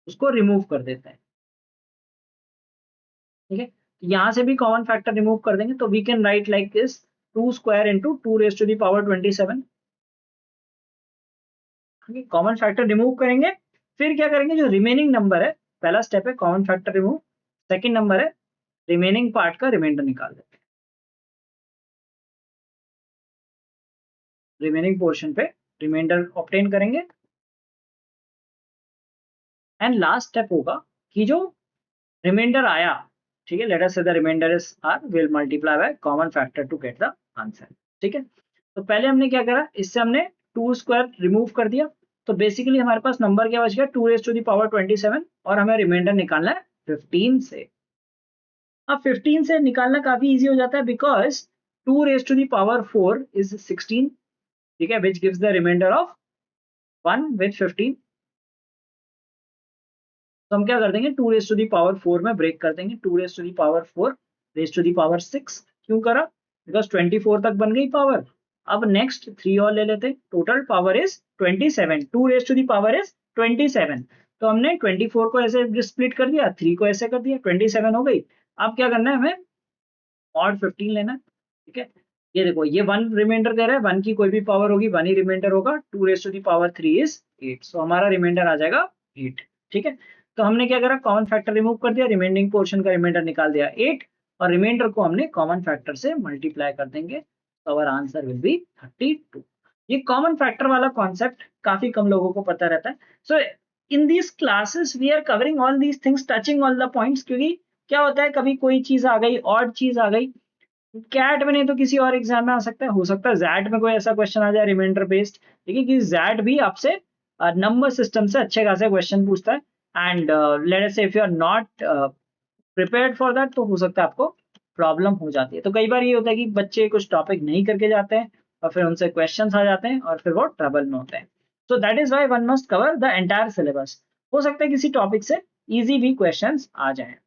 उसको रिमूव कर देते हैं। ठीक है, यहां से भी कॉमन फैक्टर रिमूव कर देंगे, तो we can write like this, 2 square into 2 raise to the power 27। Common factor remove करेंगे, फिर क्या करेंगे, जो रिमेनिंग नंबर है, पहला स्टेप है common factor remove, second number है रिमेनिंग पार्ट का रिमाइंडर निकाल देते हैं। रिमेनिंग पोर्शन पे रिमाइंडर ऑब्टेन करेंगे। एंड लास्ट स्टेप होगा कि जो रिमाइंडर आया, ठीक है, let us say the remainder is R, will multiply by common factor to get the answer. ठीक है, तो पहले हमने क्या करा, इससे हमने 2 स्क्वायर रिमूव कर दिया, तो बेसिकली हमारे पास नंबर क्या बच गया, 2 रेज टू द पावर 27, और हमें रिमाइंडर निकालना है 15 से। अब 15 से निकालना काफी इजी हो जाता है, because 2 raise to the power 4 is 16। ठीक है, which gives the remainder of 1 with 15। तो हम क्या कर देंगे, 2 रेज टू दी पावर 4 में ब्रेक कर देंगे, 2 raise to the power 4 raise to the power 6। क्यों करा, बिकॉज 24 तक बन गई पावर। अब नेक्स्ट 3 और ले लेते, total power is 27, 2 raise to the power is 27। तो हमने 24 को ऐसे स्प्लिट कर दिया, 3 को ऐसे कर दिया, 27 हो गई। अब क्या करना है, हमें ऑड 15 लेना है। ठीक है, ये देखो, ये 1 रिमाइंडर दे रहा है, 1 की कोई भी पावर होगी 1 ही रिमाइंडर होगा, 2 raise to the power 3 is 8, so हमारा रिमाइंडर आ जाएगा 8। ठीक है, तो हमने क्या करा, कॉमन फैक्टर रिमूव कर दिया, रिमेंडिंग पोर्शन का रिमाइंडर निकाल दिया 8, और रिमाइंडर को हमने कॉमन फैक्टर से मल्टीप्लाई कर देंगे, तो अवर आंसर विल बी 32। ये कॉमन फैक्टर वाला कॉन्सेप्ट काफी कम लोगों को पता रहता है। So in these classes we are covering all these things, touching all the points, क्योंकि क्या होता है, कभी कोई चीज आ गई, ऑड चीज आ गई, कैट में नहीं तो किसी और एग्जाम में आ सकता है, हो सकता है जैट में कोई ऐसा क्वेश्चन आ जाए रिमाइंडर बेस्ड। ठीक है, कि जैट भी आपसे नंबर सिस्टम से अच्छे खासे क्वेश्चन पूछता है, and let us say if you are not prepared for that, तो हो सकता है आपको प्रॉब्लम हो जाती है। तो कई बार ये होता है कि बच्चे कुछ टॉपिक नहीं करके जाते हैं, और फिर उनसे क्वेश्चंस आ जाते हैं, और फिर वो ट्रबल में होते हैं। So that is why one must cover the entire syllabus. हो सकता है किसी टॉपिक से इजी भी क्वेश्चंस आ जाए।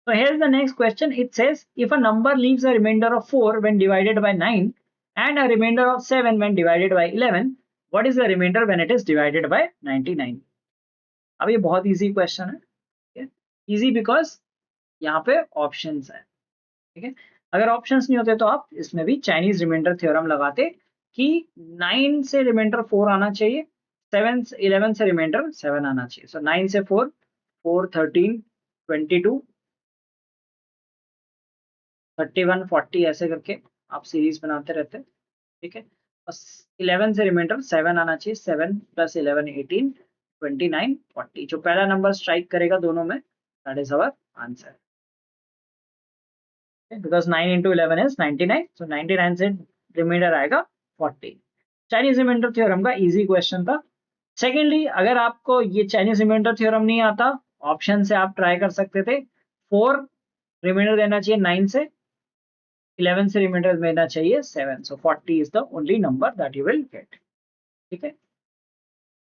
So here's the next question. It says, if a number leaves a remainder of 4 when divided by 9 and a remainder of 7 when divided by 11, what is the remainder when it is divided by 99? अब ये बहुत easy question है, easy because यहाँ पे options है। ठीक है, अगर options नहीं होते तो आप इसमें भी Chinese remainder theorem लगाते कि 9 से remainder 4 आना चाहिए, 7 11 से remainder 7 आना चाहिए। So 9 से 4, 4 13 22 31 40 ऐसे करके आप सीरीज बनाते रहते हैं। ठीक है, बस 11 से रिमाइंडर 7 आना चाहिए, 7 प्लस 11 18 29 40, जो पहला नंबर स्ट्राइक करेगा दोनों में, that is our answer. Because 9 into 11 is 99, सो 99 से रिमाइंडर आएगा 40। चाइनीज रिमाइंडर थ्योरम का इजी क्वेश्चन था। सेकेंडली, अगर आपको ये चाइनीज रिमाइंडर थ्योरम नहीं आता, ऑप्शन से आप ट्राई कर सकते थे, 4 रिमाइंडर देना चाहिए 9 से, 11 से रिमाइंडर देना चाहिए 7, सो 40 is the only number that you will get. ठीक है,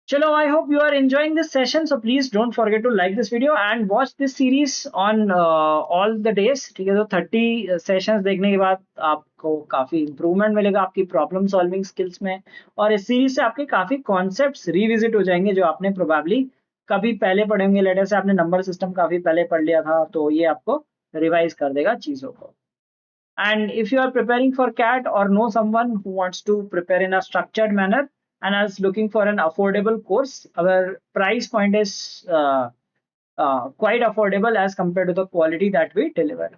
Chalo, I hope you are enjoying this session. So please don't forget to like this video and watch this series on all the days. ठीक है, तो 30 sessions देखने के बाद आपको काफी इंप्रूवमेंट मिलेगा आपकी प्रॉब्लम सॉल्विंग स्किल्स में, और इस सीरीज से आपके काफी कॉन्सेप्ट्स रिविजिट हो जाएंगे जो आपने प्रोबेबली कभी पहले पढ़े होंगे। लेटर से आपने नंबर सिस्टम काफी पहले पढ़ लिया था, तो ये आपको रिवाइज कर देगा चीजों को। And if you are preparing for CAT or know someone who wants to prepare in a structured manner and is looking for an affordable course, our price point is quite affordable as compared to the quality that we deliver.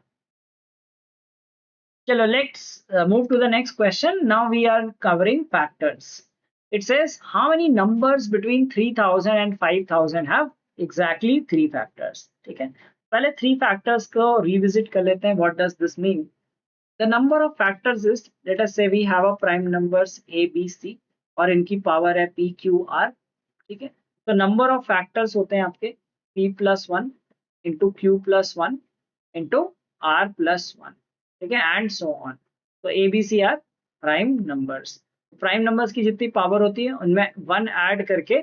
Chalo, let's move to the next question. Now we are covering factors. It says how many numbers between 3000 and 5000 have exactly 3 factors. ठीक है, पहले 3 factors को revisit कर लेते हैं. What does this mean? The number of factors is, let us say we have a prime numbers a b c और इनकी power है p q r, ठीक है। तो नंबर ऑफ फैक्टर्स होते हैं आपके p plus 1 into Q plus 1 into r plus 1, ठीक है, एंड सो ऑन। तो A B C are prime numbers. Prime numbers की जितनी पावर होती है उनमें 1 ऐड करके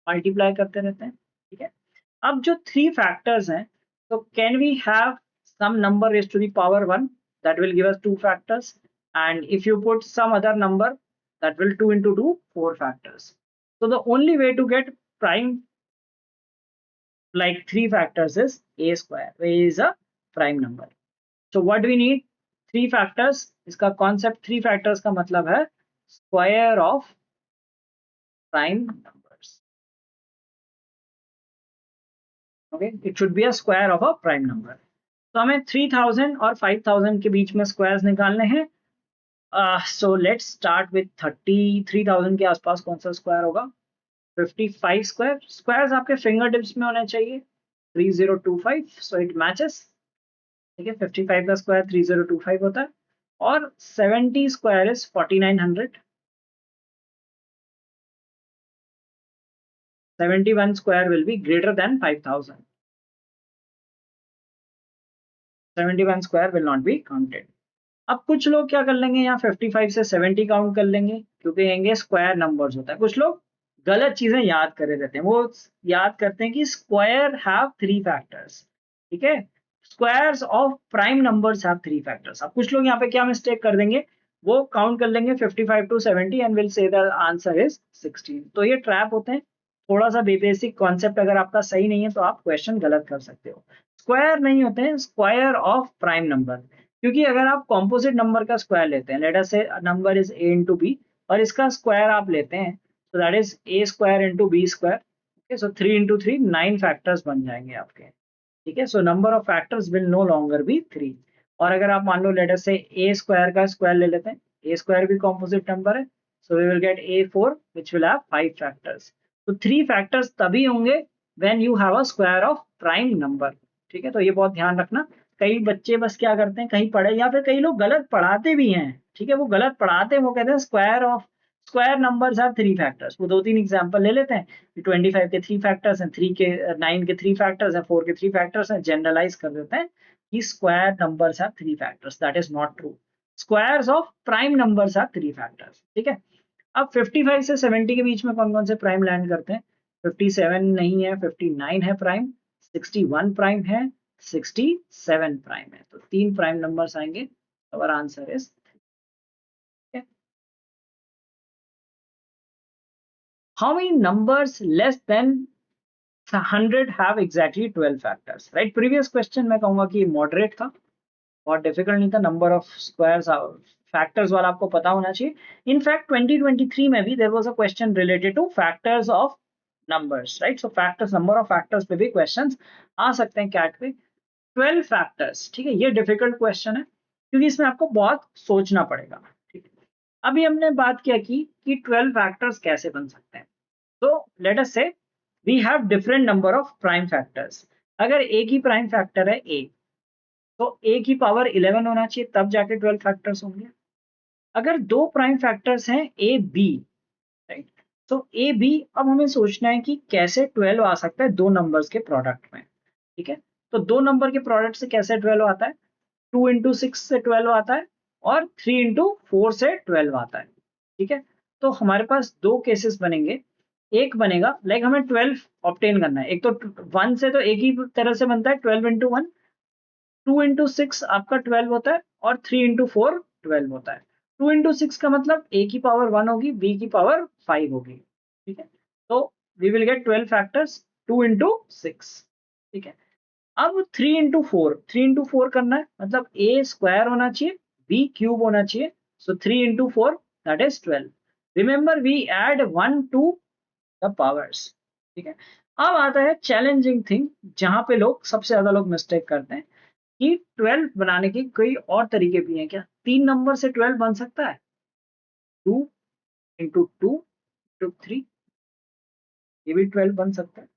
मल्टीप्लाई करते रहते हैं, ठीक है। अब जो 3 फैक्टर्स हैं, तो can we have some number raise to the power 1 that will give us 2 factors, and if you put some other number that will 2 into 2 4 factors. So the only way to get prime like 3 factors is a square, which is a prime number. So what do we need? 3 factors. इसका concept 3 factors का मतलब है square of prime numbers. Okay, it should be a square of a prime number. तो हमें 3000 और 5000 के बीच में squares निकालने हैं। सो लेट्स स्टार्ट विथ 3000 के आसपास कौन सा स्क्वायर होगा? 55 स्क्वायर। स्क्वायर्स आपके फिंगर टिप्स में होने चाहिए। 3025, सो इट मैचेस, ठीक है। 55 का स्क्वायर 3025 होता है, और 70 square is 4900। 71 square will be greater than 5000। 71 square will not be counted. अब कुछ लोग क्या कर लेंगे, यहाँ 55 से 70 काउंट कर लेंगे, क्योंकि ये स्क्वायर नंबर्स होता है। कुछ लोग गलत चीजें याद करे रहते हैं। वो याद करते हैं कि स्क्वायर हैव 3 फैक्टर्स, ठीक है, squares of prime numbers have 3 factors. अब कुछ लोग यहाँ पे क्या मिस्टेक कर देंगे, वो काउंट कर लेंगे 55 to 70 and will say the answer is 16। तो ये ट्रैप होते हैं। थोड़ा सा बेसिक कॉन्सेप्ट अगर आपका सही नहीं है तो आप क्वेश्चन गलत कर सकते हो। स्क्वायर नहीं होते हैं, स्क्वायर ऑफ प्राइम नंबर। क्योंकि अगर आप कॉम्पोजिट नंबर का स्क्वायर लेते हैं, let us say number is a into B, और इसका स्क्वायर आप लेते हैं, तो that is a square into B square, okay. So 3 into 3 9 factors बन जाएंगे आपके, ठीक है। So number of factors will no longer be 3। और अगर आप मान लो लेट अस से a स्क्वायर का स्क्वायर ले लेते हैं, a स्क्वायर भी कॉम्पोजिट नंबर है, so we will get a4 which will have 5 factors. तो 3 फैक्टर्स तभी होंगे when you have a square of prime number, ठीक है। तो ये बहुत ध्यान रखना। कई बच्चे बस क्या करते हैं, कहीं पढ़े, या फिर कई लोग गलत पढ़ाते भी हैं, ठीक है। वो गलत पढ़ाते हैं, वो कहते हैं स्क्वायर नंबर्स हैव 3 फैक्टर्स। वो 2-3 एग्जांपल ले लेते हैं कि 25 के 3 फैक्टर्स हैं, 9 के 3 फैक्टर्स हैं, 4 के 3 फैक्टर्स हैं, जनरलाइज कर देते हैं कि square numbers have 3 factors. That is not true. Squares of prime numbers have 3 factors, ठीक है। अब 55 से 70 के बीच में कौन कौन से प्राइम लैंड करते हैं? 57 नहीं है, 59 है प्राइम, 61 प्राइम है, 67 प्राइम है। तो 3 प्राइम नंबर्स आएंगे। our answer is, how many numbers less than 100 have exactly 12 factors? Right, previous question मैं कहूंगा कि मॉडरेट था, बहुत डिफिकल्ट नहीं था। नंबर ऑफ स्क्वायर्स फैक्टर्स वाला आपको पता होना चाहिए। इनफैक्ट 2023 में भी there was a question related to factors of numbers, right. So factors, number of factors पे भी क्वेश्चंस आ सकते हैं कैट पे। 12 फैक्टर्स, ठीक है, ये डिफिकल्ट क्वेश्चन है क्योंकि इसमें आपको बहुत सोचना पड़ेगा, ठीक है। अभी हमने बात किया कि 12 फैक्टर्स कैसे बन सकते हैं। तो let us say we have different number of prime factors. अगर एक ही प्राइम फैक्टर है a, तो a की पावर 11 होना चाहिए, तब जाके 12 फैक्टर्स होंगे। अगर 2 प्राइम फैक्टर्स हैं a b, राइट, तो a b, अब हमें सोचना है कि कैसे 12 आ सकता है दो नंबर्स के प्रोडक्ट में, ठीक है। तो दो नंबर के प्रोडक्ट से कैसे 12 आता है? 2 इंटू 6 से 12 आता है, और 3 इंटू 4 से 12 आता है, ठीक है। तो हमारे पास दो केसेस बनेंगे। एक बनेगा, लाइक हमें 12 ऑब्टेन करना है। एक तो 1 से तो एक ही तरह से बनता है, 12 इंटू 1, 2 इंटू 6 आपका 12 होता है, और 3 इंटू 4 12 होता है। 2 इंटू 6 का मतलब a की पावर 1 होगी, b की पावर 5 होगी, ठीक है। तो we will get 12 factors, 2 into 6, ठीक है। अब 3 इंटू 4, 3 इंटू 4 करना है, मतलब a स्क्वायर होना चाहिए, b क्यूब होना चाहिए, so 3 into 4 that is 12। Remember we add 1 to the powers, ठीक है। अब आता है चैलेंजिंग थिंग, जहां पे लोग सबसे ज्यादा लोग मिस्टेक करते हैं कि 12 बनाने के कोई और तरीके भी हैं क्या? 3 नंबर से 12 बन सकता है, 2 इंटू 2 इंटू 3, ये भी 12 बन सकता है।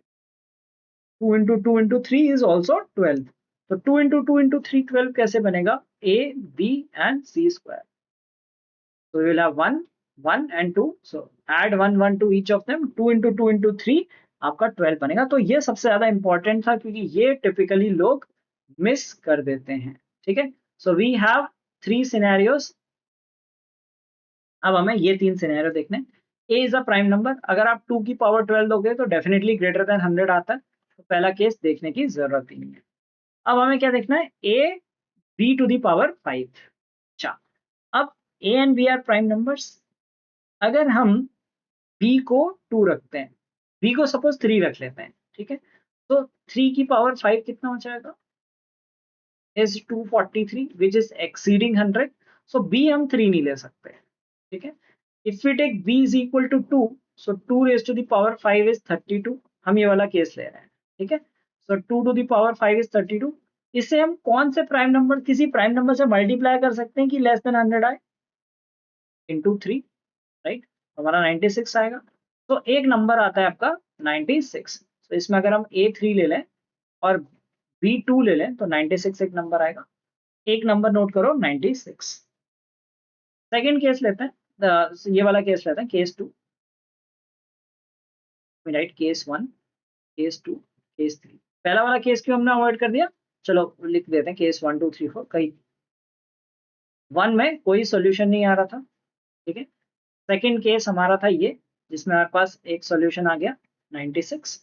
2 इंटू 2 इंटू 3 इज ऑल्सो 12। तो 2 इंटू 2 इंटू 3 12 कैसे बनेगा? a b and c square, so we will have 1 1 and 2, so add 1 1 to each of them, 2 into 2 into 3 आपका 12 बनेगा। तो ये सबसे ज्यादा इंपॉर्टेंट था, क्योंकि ये टिपिकली लोग मिस कर देते हैं, ठीक है। So we have 3 scenarios. अब हमें ये 3 सिनेरियो देखने। a is a prime number, अगर आप 2 की पावर 12 दोगे तो डेफिनेटली ग्रेटर देन 100 आता है, तो पहला केस देखने की जरूरत ही नहीं है। अब हमें क्या देखना है? a b to the power 5। अच्छा, अब a and b are prime numbers. अगर हम b को 2 रखते हैं, b को सपोज 3 रख लेते हैं, ठीक है, तो 3 की पावर 5 कितना हो जाएगा? Is 243 which is exceeding 100। So b हम 3 नहीं ले सकते, ठीक है। If we take b is equal to 2, so 2 raise to the power 5 is 32। हम ये वाला केस ले रहे हैं, ठीक है। सो 2 टू द पावर 5 इज 32। इससे हम कौन से प्राइम नंबर, किसी प्राइम नंबर से मल्टीप्लाई कर सकते हैं कि लेस देन 100 आए? इंटू 3, राइट, हमारा 96 आएगा। तो एक नंबर आता है आपका 96। तो इसमें अगर हम a3 ले लें और b2 ले लें तो 96 एक नंबर आएगा। एक नंबर नोट करो, 96। सेकेंड केस लेते हैं, ये वाला केस लेते हैं, case 2, right, case 1, case 2, case 3। पहला वाला केस क्यों हमने अवॉइड कर दिया? चलो लिख देते हैं, केस 1 2 3 4। कहीं 1 में कोई सोल्यूशन नहीं आ रहा था, ठीक है। सेकेंड केस हमारा था ये, जिसमें हमारे पास एक सोल्यूशन आ गया 96।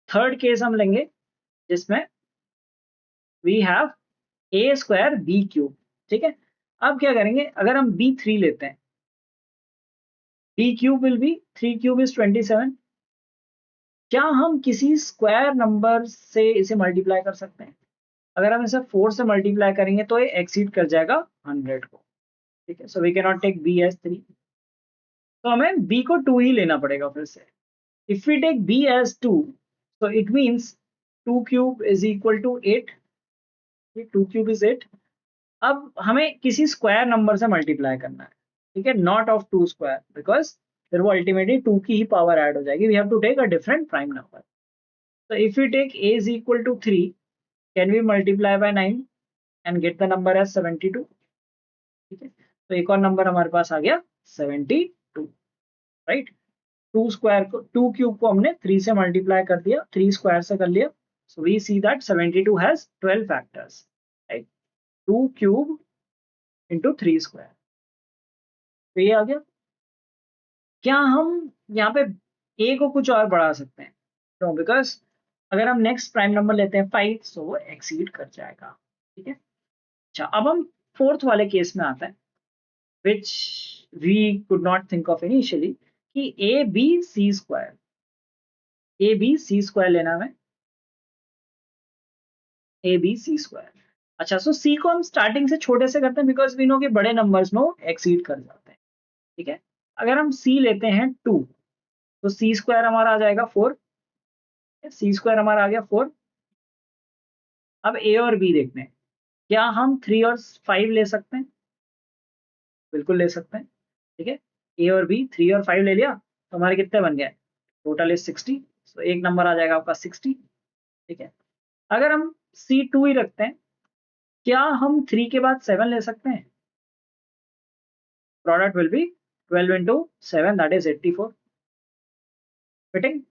थर्ड केस हम लेंगे जिसमें we have A square B cube, ठीक है। अब क्या करेंगे? अगर हम b3 लेते हैं, b cube will be 3 cube is 27। क्या हम किसी स्क्वायर नंबर से इसे मल्टीप्लाई कर सकते हैं? अगर हम इसे 4 से मल्टीप्लाई करेंगे तो ये एक्सीड कर जाएगा 100 को, ठीक है। So we can not take b as 3, तो हमें b को 2 ही लेना पड़ेगा फिर से। If we take b as 2, so it means 2 cube is equal to 8, 2 cube is 8। अब हमें किसी स्क्वायर नंबर से मल्टीप्लाई करना है, ठीक है, नॉट ऑफ 2 स्क्वायर, बिकॉज फिर वो अल्टीमेटली 2 की ही पावर ऐड हो जाएगी। We have to take a different prime number. So if we take a is equal to 3, can we multiply by 9 and get the number as 72? ठीक है, तो एक और नंबर हमारे पास आ गया 72, राइट। 2 स्क्वायर को, 2 क्यूब को हमने 3 से मल्टीप्लाई कर दिया, 3 स्क्वायर से कर लिया। So we see that 72 has 12 factors, right. 2 cube into 3 square, तो ये आ गया। क्या हम यहाँ पे a को कुछ और बढ़ा सकते हैं? तो बिकॉज अगर हम नेक्स्ट प्राइम नंबर लेते हैं 5, तो वो एक्सीड कर जाएगा, ठीक है। अच्छा, अब हम फोर्थ वाले केस में आता है, which we could not think of initially, कि A B C square, A B C square लेना है, ए बी सी स्क्वायर। अच्छा, सो सी को हम स्टार्टिंग से छोटे से करते हैं, बिकॉज वी नो कि बड़े नंबर्स में एक्सीड कर जाते हैं, ठीक है। अगर हम सी लेते हैं 2, तो सी स्क्वायर हमारा आ जाएगा 4, सी स्क्वायर हमारा आ गया 4। अब ए और बी देखते हैं, क्या हम 3 और 5 ले सकते हैं? बिल्कुल ले सकते हैं, ठीक है। ए और बी 3 और 5 ले लिया, तो हमारे कितने बन गए? टोटल इज 60, तो एक नंबर आ जाएगा आपका 60, ठीक है। अगर हम C2 ही रखते हैं, क्या हम 3 के बाद 7 ले सकते हैं? Product will be 12 into 7, that is 84, fitting.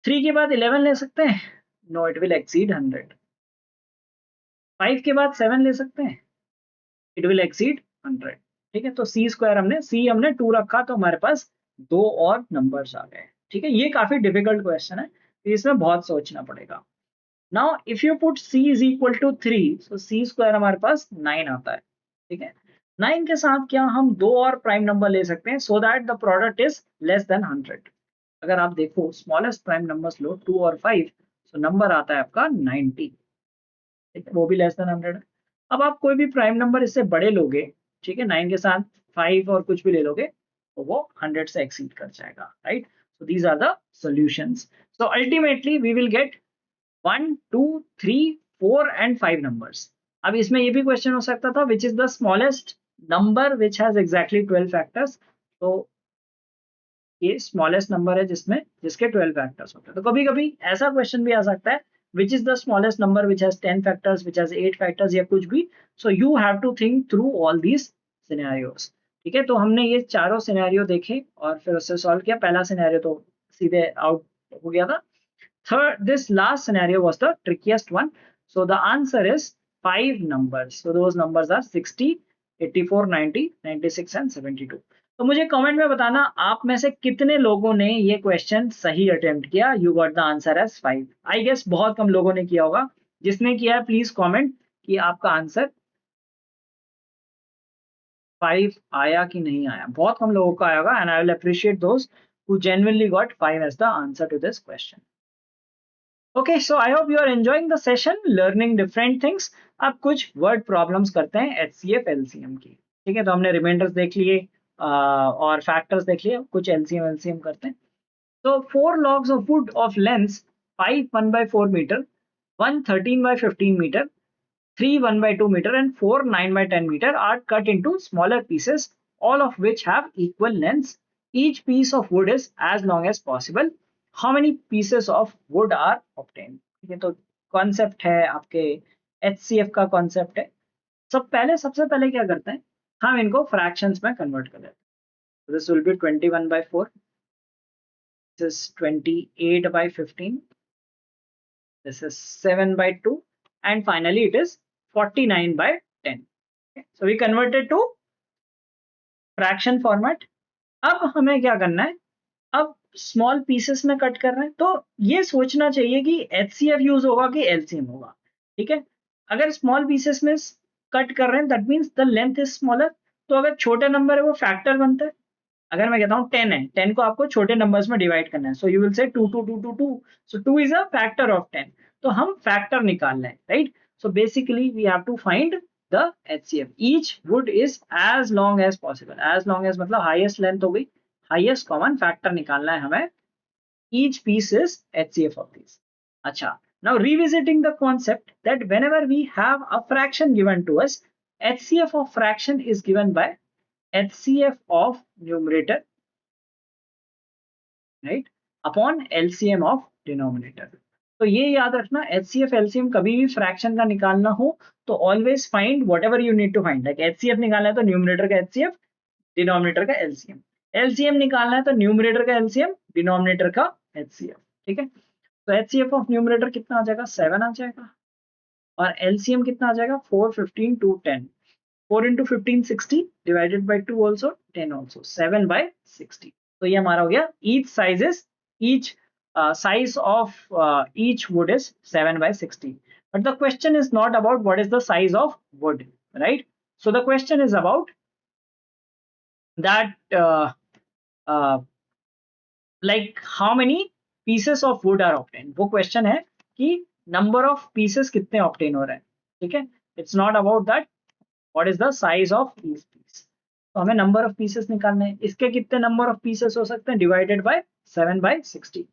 3 के बाद 11 ले सकते हैं? No, it will exceed 100। 5 के बाद 7 ले सकते हैं? इट विल एक्सीड 100, ठीक है। तो सी स्क्वायर हमने 2 रखा, तो हमारे पास दो और नंबर्स आ गए, ठीक है। ये काफी डिफिकल्ट क्वेश्चन है, तो इसमें बहुत सोचना पड़ेगा। Now if you put c is equal to 3, so C square हमारे पास 9 आता है, ठीक है। 9 के साथ क्या हम दो और प्राइम नंबर ले सकते हैं so that the product is less then 100। अगर आप देखो स्मॉलेस्ट प्राइम नंबर्स लो 2 और 5, सो नंबर आता है आपका 90, ठीक है, वो भी लेस देन 100 है। अब आप कोई भी प्राइम नंबर इससे बड़े लोगे, ठीक है, 9 के साथ 5 और कुछ भी ले लोगे, तो वो 100 से एक्सीड कर जाएगा, right. So these are the solutions. So ultimately we will get 1, 2, 3, 4 and 5 numbers. अब इसमें ये भी क्वेश्चन हो सकता था which is the smallest number which has exactly 12 factors. तो ये स्मॉलेस्ट नंबर है जिसमें जिसके 12 फैक्टर्स होते हैं। तो कभी कभी ऐसा क्वेश्चन भी आ सकता है which is the smallest number which has 10 factors, which has 8 factors, या कुछ भी। So you have to think through all these scenarios, ठीक है। तो हमने ये चारों सिनेरियो देखे और फिर उससे सॉल्व किया। पहला सिनेरियो तो सीधे आउट हो गया था। Third, this last scenario was the trickiest one. So the answer is 5 numbers. So those numbers are 60, 84, 90, 96 and 72. तो मुझे कमेंट में बताना आप में से कितने लोगों ने ये क्वेश्चन सही अटेम्प्ट किया। You got the answer as 5। I guess बहुत कम लोगों ने किया होगा। जिसने किया है प्लीज कमेंट कि आपका आंसर 5 आया कि नहीं आया। बहुत कम लोगों का आया होगा and I will appreciate those who genuinely got 5 as the answer to this question. Okay, so I hope you are enjoying the session, learning different things. अब कुछ वर्ड प्रॉब्लम्स करते हैं एचसीएफ एलसीएम की, ठीक है। तो हमने रिमाइंडर्स देख लिए और फैक्टर्स देख लिए, कुछ एलसीएम एलसीएम करते हैं। तो 4 logs of wood of length 5 1/4 meter, 1 13/15 meter, 3 1/2 meter and 4 9/10 meter are cut into smaller pieces, all of which have equal lengths. Each piece of wood is as long as possible. How many pieces of wood are obtained? ठीक है, तो concept है आपके HCF का concept है। सबसे पहले क्या करते हैं, हम इनको फ्रैक्शंस में कन्वर्ट कर लेते हैं। This will B 21/4, this is 28/15, this is 7/2 and finally it is 49/10. Okay, so we converted to fraction format. अब हमें क्या करना है, अब स्मॉल पीसेस में कट कर रहे हैं, तो ये सोचना चाहिए कि एचसीएफ यूज होगा कि एलसीएम होगा, ठीक है। अगर स्मॉल पीसेस में कट कर रहे हैं that means the length is smaller. तो अगर छोटा नंबर है वो फैक्टर बनता है। अगर मैं कहता हूँ 10 है, 10 को आपको छोटे नंबर्स में डिवाइड करना है, so you will say 2 2 2 2 2, so 2 is a factor of 10। तो हम फैक्टर निकालना है, right. So basically we have to find the HCF. Each wood is as long as possible. As long as मतलब highest length हो गई, highest common factor निकालना है हमें। Each piece is HCF of this. अच्छा, now revisiting the concept that whenever we have a fraction given to us, HCF of fraction is given by HCF of numerator, right, upon LCM of denominator. तो ये याद रखना, HCF LCM कभी भी fraction का निकालना हो तो always find whatever you need to find. Like HCF निकालना है तो न्यूमरेटर का एचसीएफ, डिनोमिनेटर का एलसीएम। एलसीएम निकालना है तो न्यूमरेटर का एलसीएम, डिनोमिनेटर का एचसीएफ, ठीक है। तो एचसीएफ ऑफ न्यूमरेटर कितना आ जाएगा, 7 आ जाएगा। और एलसीएम कितना आ जाएगा, 4 15 2 10। 4 into 15 60 divided by 2 also 10 also 7/60। तो ये हमारा हो गया each size is each size of each wood is 7/60। but the question is not about what is the size of wood, right? So the question is about that uh, like how many pieces of wood are obtained। वो question है कि number of pieces कितने obtain हो रहे हैं, ठीक है। it's not about that what is the size of each piece। तो हमें नंबर ऑफ पीसेस निकालने हैं। इसके कितने नंबर ऑफ पीसेस हो सकते हैं, डिवाइडेड बाय 7/60।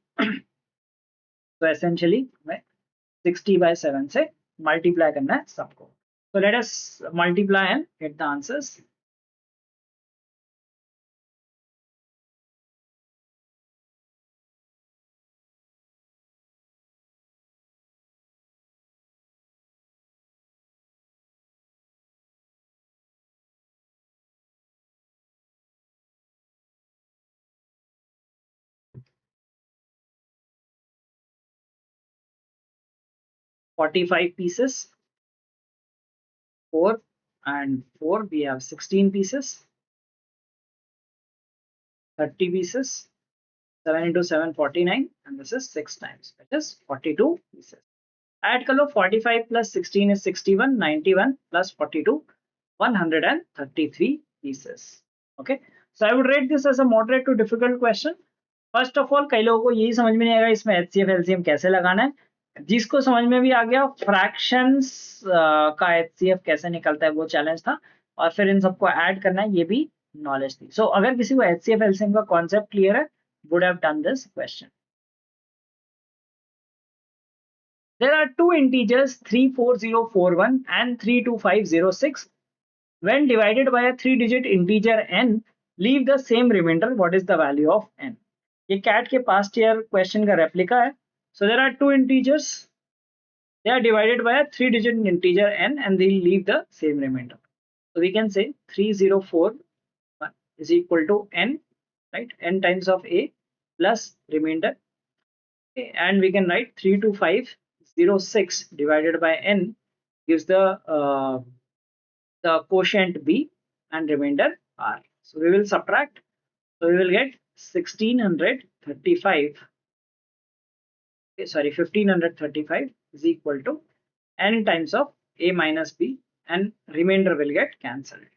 तो एसेंशियली हमें 60/7 से मल्टीप्लाई करना है सबको। तो let us multiply and get the answers. $45 pieces, 4 and 4 we have 16 pieces, 30 pieces. 7 into 7 49 and this is 6 times, which is 42 pieces. Add कर लो 45 plus 16 is 61, 91 plus 42 133 pieces. Okay, so I would rate this as a moderate to difficult question. First of all कई लोगों को यही समझ में नहीं आएगा इसमें एचसीएफ एलसीएम कैसे लगाना है। जिसको समझ में भी आ गया फ्रैक्शंस का एचसीएफ कैसे निकलता है वो चैलेंज था, और फिर इन सबको ऐड करना है ये भी नॉलेज थी। सो अगर किसी को एचसीएफ एलसीएम का कॉन्सेप्ट क्लियर है, would have done this question. There are two integers 34041 and 32506. When divided by a 3-digit integer n, leave the same remainder. What is the value of n? ये cat के past year question का replica है। So there are two integers. They are divided by a 3-digit integer n and they leave the same remainder. So we can say 3041 is equal to n, right? N times of a plus remainder. Okay, and we can write 32506 divided by n gives the quotient b and remainder r. So we will subtract. So we will get 1635. Okay, sorry, 1535 is equal to n times of a minus b and remainder will get cancelled.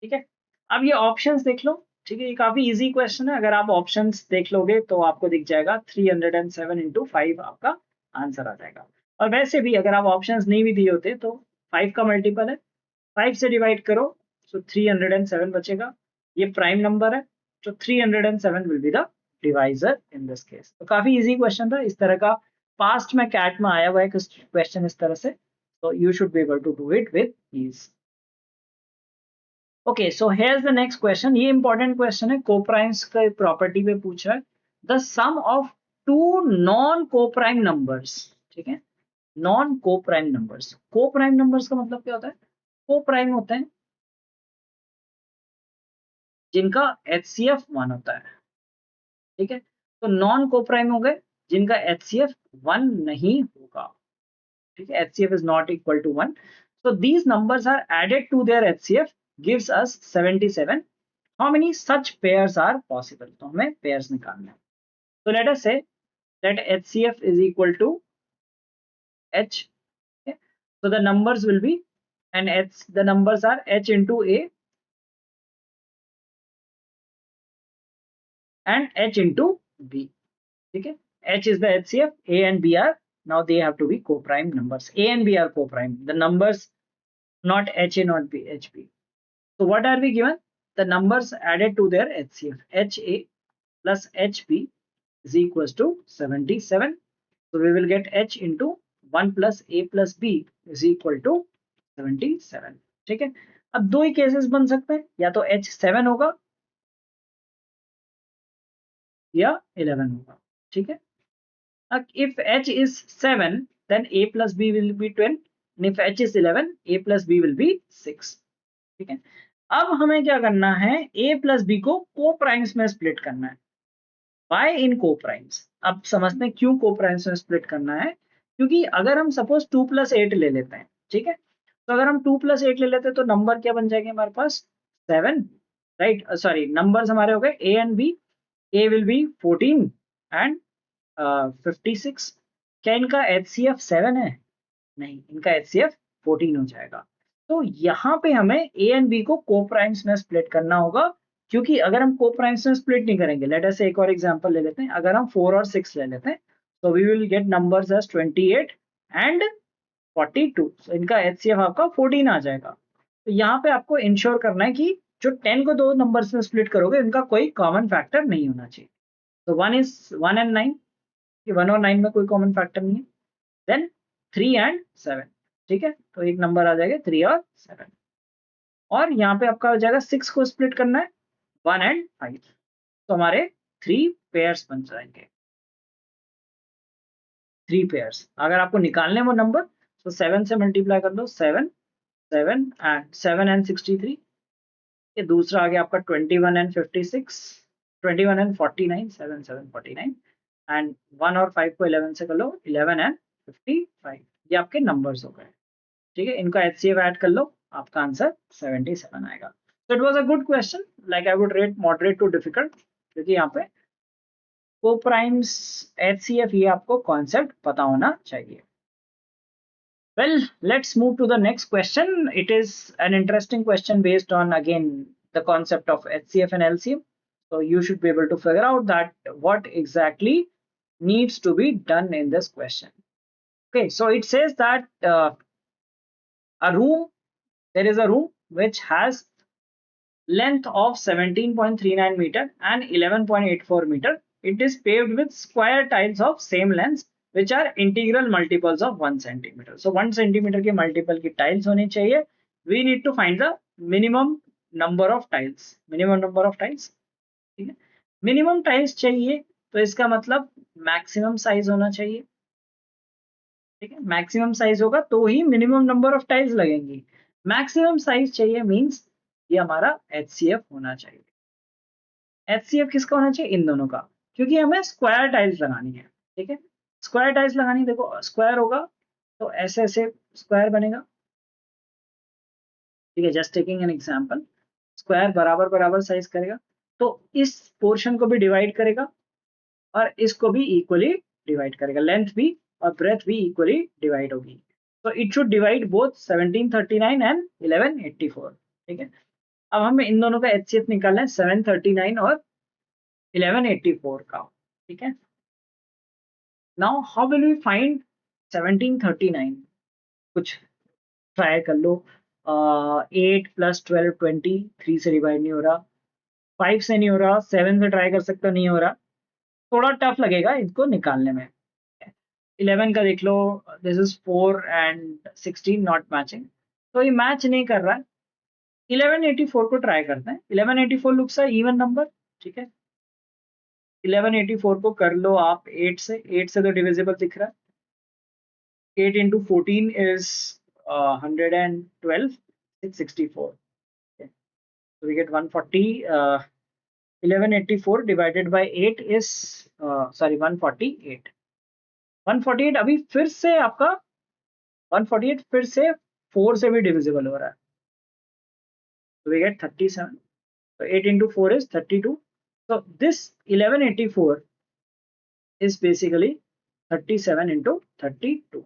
ठीक है, अब ये options देख लो। ठीक है, ये काफी easy question है। अगर आप ऑप्शंस देख लोगे तो आपको दिख जाएगा 307 इंटू 5 आपका आंसर आ जाएगा। और वैसे भी अगर आप ऑप्शंस नहीं भी दिए होते तो 5 का मल्टीपल है, 5 से डिवाइड करो तो 307 बचेगा। ये प्राइम नंबर है तो 307 will be the divisor in this case. तो काफी इजी क्वेश्चन था। इस तरह का पास्ट में कैट में आया हुआ है क्वेश्चन इस तरह से, तो you should be able to do it with ease. Okay, so here's the next question. ये इंपॉर्टेंट क्वेश्चन है, कोप्राइम्स का प्रॉपर्टी पे पूछ रहा है। The sum of two non coprime numbers. ठीक है, non coprime numbers. Coprime numbers का मतलब क्या होता है? कोप्राइम होते हैं जिनका HCF 1 होता है। ठीक है, तो नॉन कोप्राइम हो गए जिनका HCF 1 नहीं होगा। ठीक है, HCF is not equal to 1. So these numbers are added to their HCF gives us 77. How many such pairs are possible? तो हमें pairs निकालना है। So let us say that HCF is equal to H. Okay? So the numbers will be, and H, the numbers are H into A and H into B. ठीक है, H is the HCF, A and B are, now they have to be co-prime numbers. A and B are co-prime. The numbers not HA, not B, HB. So what are we given? The numbers added to their HCF. HA plus HB is equals to 77. So we will get H into 1 plus A plus B is equal to 77. ठीक है, अब दो ही cases बन सकते हैं, या तो H7 होगा या 11 होगा। ठीक है, if H is 7 then A plus B will be 12 and if H is 11 A plus B will be 6। ठीक है, अब हमें क्या करना है, A plus B को को-प्राइम्स में स्प्लिट करना है। Why in को-प्राइम्स? अब समझते हैं क्यों को-प्राइम्स में स्प्लिट करना है। क्योंकि अगर हम सपोज 2 plus 8 ले लेते हैं, ठीक है, तो अगर हम 2 plus 8 ले लेते हैं तो नंबर क्या बन जाएंगे हमारे पास? 7, राइट? सॉरी, नंबर्स हमारे हो गए A and B। A will be 14 and 56। क्या इनका HCF 7 है? नहीं, इनका HCF 14 हो जाएगा। तो यहाँ पे हमें A एंड B को को-प्राइम्स में स्प्लिट करना होगा, क्योंकि अगर हम को-प्राइम्स में स्प्लिट नहीं करेंगे, लेट अस से एक और एग्जांपल ले लेते हैं। अगर हम 4 और 6 ले लेते हैं तो we will get numbers as 28 and 42। so इनका HCF आपका 14 आ जाएगा। तो यहाँ पे आपको इंश्योर करना है कि जो 10 को दो नंबर्स में स्प्लिट करोगे इनका कोई कॉमन फैक्टर नहीं होना चाहिए। तो 1 and 9, 1 और 9 में कोई कॉमन फैक्टर नहीं है। Then 3 and 7। ठीक है, तो एक नंबर आ जाएगा 3 और 7। और यहाँ पे आपका हो जाएगा 6 को स्प्लिट करना है 1 and 5। तो हमारे 3 पेयर्स बन जाएंगे, 3 पेयर्स। अगर आपको निकालने वो नंबर तो 7 से मल्टीप्लाई कर दो, 7 and 63। ये दूसरा आ गया आपका 21 and 56, 21 and 49, 7 7 49 एंड 1 और 5 को 11 से कर लो, 11 and 55। ये आपके नंबर्स हो गए। ठीक है, इनका HCF ऐड कर लो, आपका आंसर 77 आएगा। So it was a good question, like I would rate moderate to difficult. क्योंकि यहाँ पे कोप्राइम्स, HCF, ये आपको कॉन्सेप्ट पता होना चाहिए. Well, let's move to the next question. It is an interesting question based on, again, the concept of HCF and LCM. So you should be able to figure out that what exactly needs to be done in this question. Okay, so it says that a room, there is a room which has length of 17.39 meter and 11.84 meter. It is paved with square tiles of same length which are integral multiples of 1 centimeter. So 1 centimeter के multiple की tiles होनी चाहिए. We need to find the minimum number of tiles. Minimum number of tiles. ठीक है. Minimum tiles चाहिए तो इसका मतलब maximum size होना चाहिए. ठीक है. Maximum size होगा तो ही minimum number of tiles लगेंगी. Maximum size चाहिए means ये हमारा HCF होना चाहिए. HCF किसका होना चाहिए? इन दोनों का, क्योंकि हमें स्क्वायर टाइल्स लगानी है. ठीक है, स्क्वायर टाइल्स लगानी. देखो स्क्वायर होगा तो ऐसे ऐसे स्क्वायर बनेगा. ठीक है, just taking an example. Square बराबर बराबर साइज करेगा तो इस पोर्शन को भी डिवाइड करेगा और इसको भी इक्वली डिवाइड करेगा. लेंथ भी और ब्रेथ भी इक्वली डिवाइड होगी. तो it should divide both 1739 and 1184. ठीक है, अब हमें इन दोनों का HCF निकालना है 739 और 1184 का. ठीक है, now how will we find 1739? कुछ ट्राई कर लो. 8 + 12 20, 3 से डिवाइड नहीं हो रहा, 5 से नहीं हो रहा, 7 से ट्राई कर सकते हो, नहीं हो रहा. थोड़ा टफ लगेगा इसको निकालने में. 11 का देख लो, this is 4 and 16 not matching, तो ये मैच नहीं कर रहा है. 1184 को ट्राई करते हैं. 1184 लुक्स अ इवन नंबर. ठीक है, 1184 को कर लो आप 8 से. 8 से तो डिविजिबल दिख रहा है. 8 into 14 is 112, 664. Okay. So we get 140. 1184 divided by 8 is 148. 148 अभी फिर से आपका 148 फिर से 4 से भी डिविजिबल हो रहा है. So we get 37. So 8 into 4 is 32. So this 1184 is basically 37 into 32.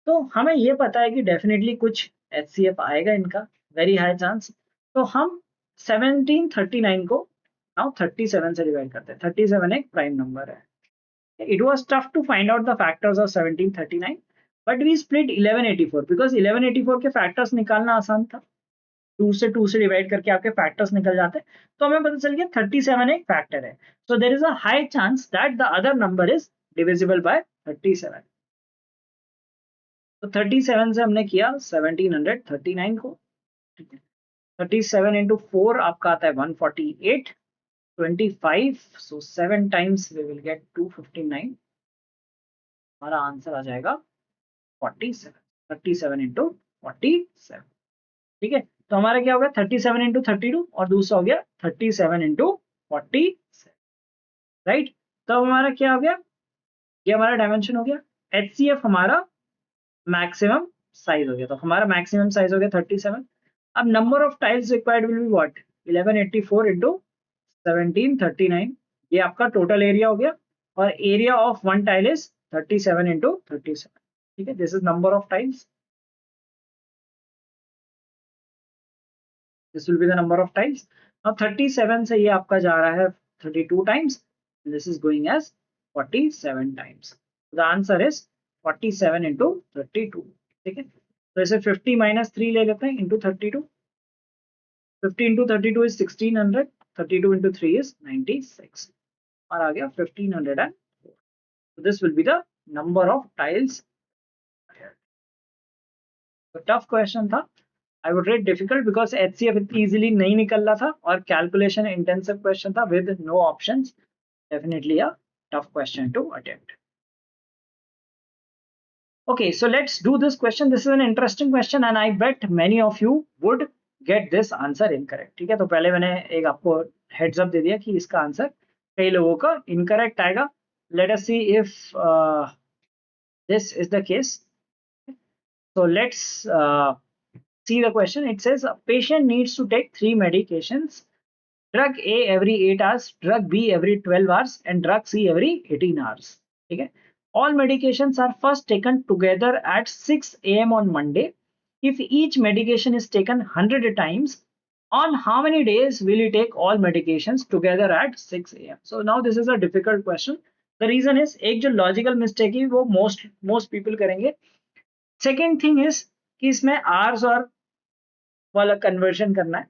तो हमें ये पता है कि डेफिनेटली कुछ HCF आएगा इनका, वेरी हाई चांस. तो हम 1739 को नाउ 37 से डिवाइड करते हैं. 37 एक प्राइम नंबर है. It was tough to find out the factors of 1739, but we split 1184 because 1184 के फैक्टर्स निकालना आसान था. 2 से डिवाइड करके आपके फैक्टर्स निकल जाते हैं. तो हमें पता चल गया 37 एक फैक्टर है. So there is a high chance that the other number is divisible by 37. तो 37 से हमने किया 1739 को. ठीक है, 37 into 4 आपका आता है 148. 25, so 7 times we will get 259. हमारा आंसर आ जाएगा 47. 37 into 47. ठीक है, तो हमारा क्या हो गया 37 into 32 और दूसरा हो गया 37 into 47. राइट, तो हमारा क्या हो गया, ये हमारा डायमेंशन हो गया. HCF हमारा मैक्सिमम साइज हो गया. तो हमारा मैक्सिमम साइज हो गया 37. अब number of tiles required will be what, 1184 into 1739. ये आपका टोटल एरिया हो गया और area of one tile is 37 into 37. ठीक है, this is number of tiles. This will be the number of tiles. अब 37 से ये आपका जा रहा है 32 times. This is going as 47 times. The answer is 47 into 32. ठीक है, तो इसे 50 - 3 ले लेते हैं into 32. 50 into 32 is 1600. 32 into 3 is 96. और आ गया 1504. So this will be the number of tiles. तो टफ क्वेश्चन था. I would rate difficult because HCF इतनी easily नहीं निकल रहा था और calculation intensive question था with no options. Definitely a tough question to attempt. Okay, so let's do this question. This is an interesting question and I bet many of you would get this answer incorrect. ठीक है, तो पहले मैंने एक आपको heads up दे दिया कि इसका आंसर कई लोगों का incorrect आएगा. Let us see if this is the case. So let's see the question. It says a patient needs to take 3 medications drug A every 8 hours, drug be every 12 hours and drug see every 18 hours. ठीक है. All medications are first taken together at 6 a.m. on Monday. If each medication is taken 100 times, on how many days will you take all medications together at 6 a.m.? So now this is a difficult question. The reason is एक जो logical mistake है वो most people करेंगे. Second thing is कि इसमें hours और वाला conversion करना है.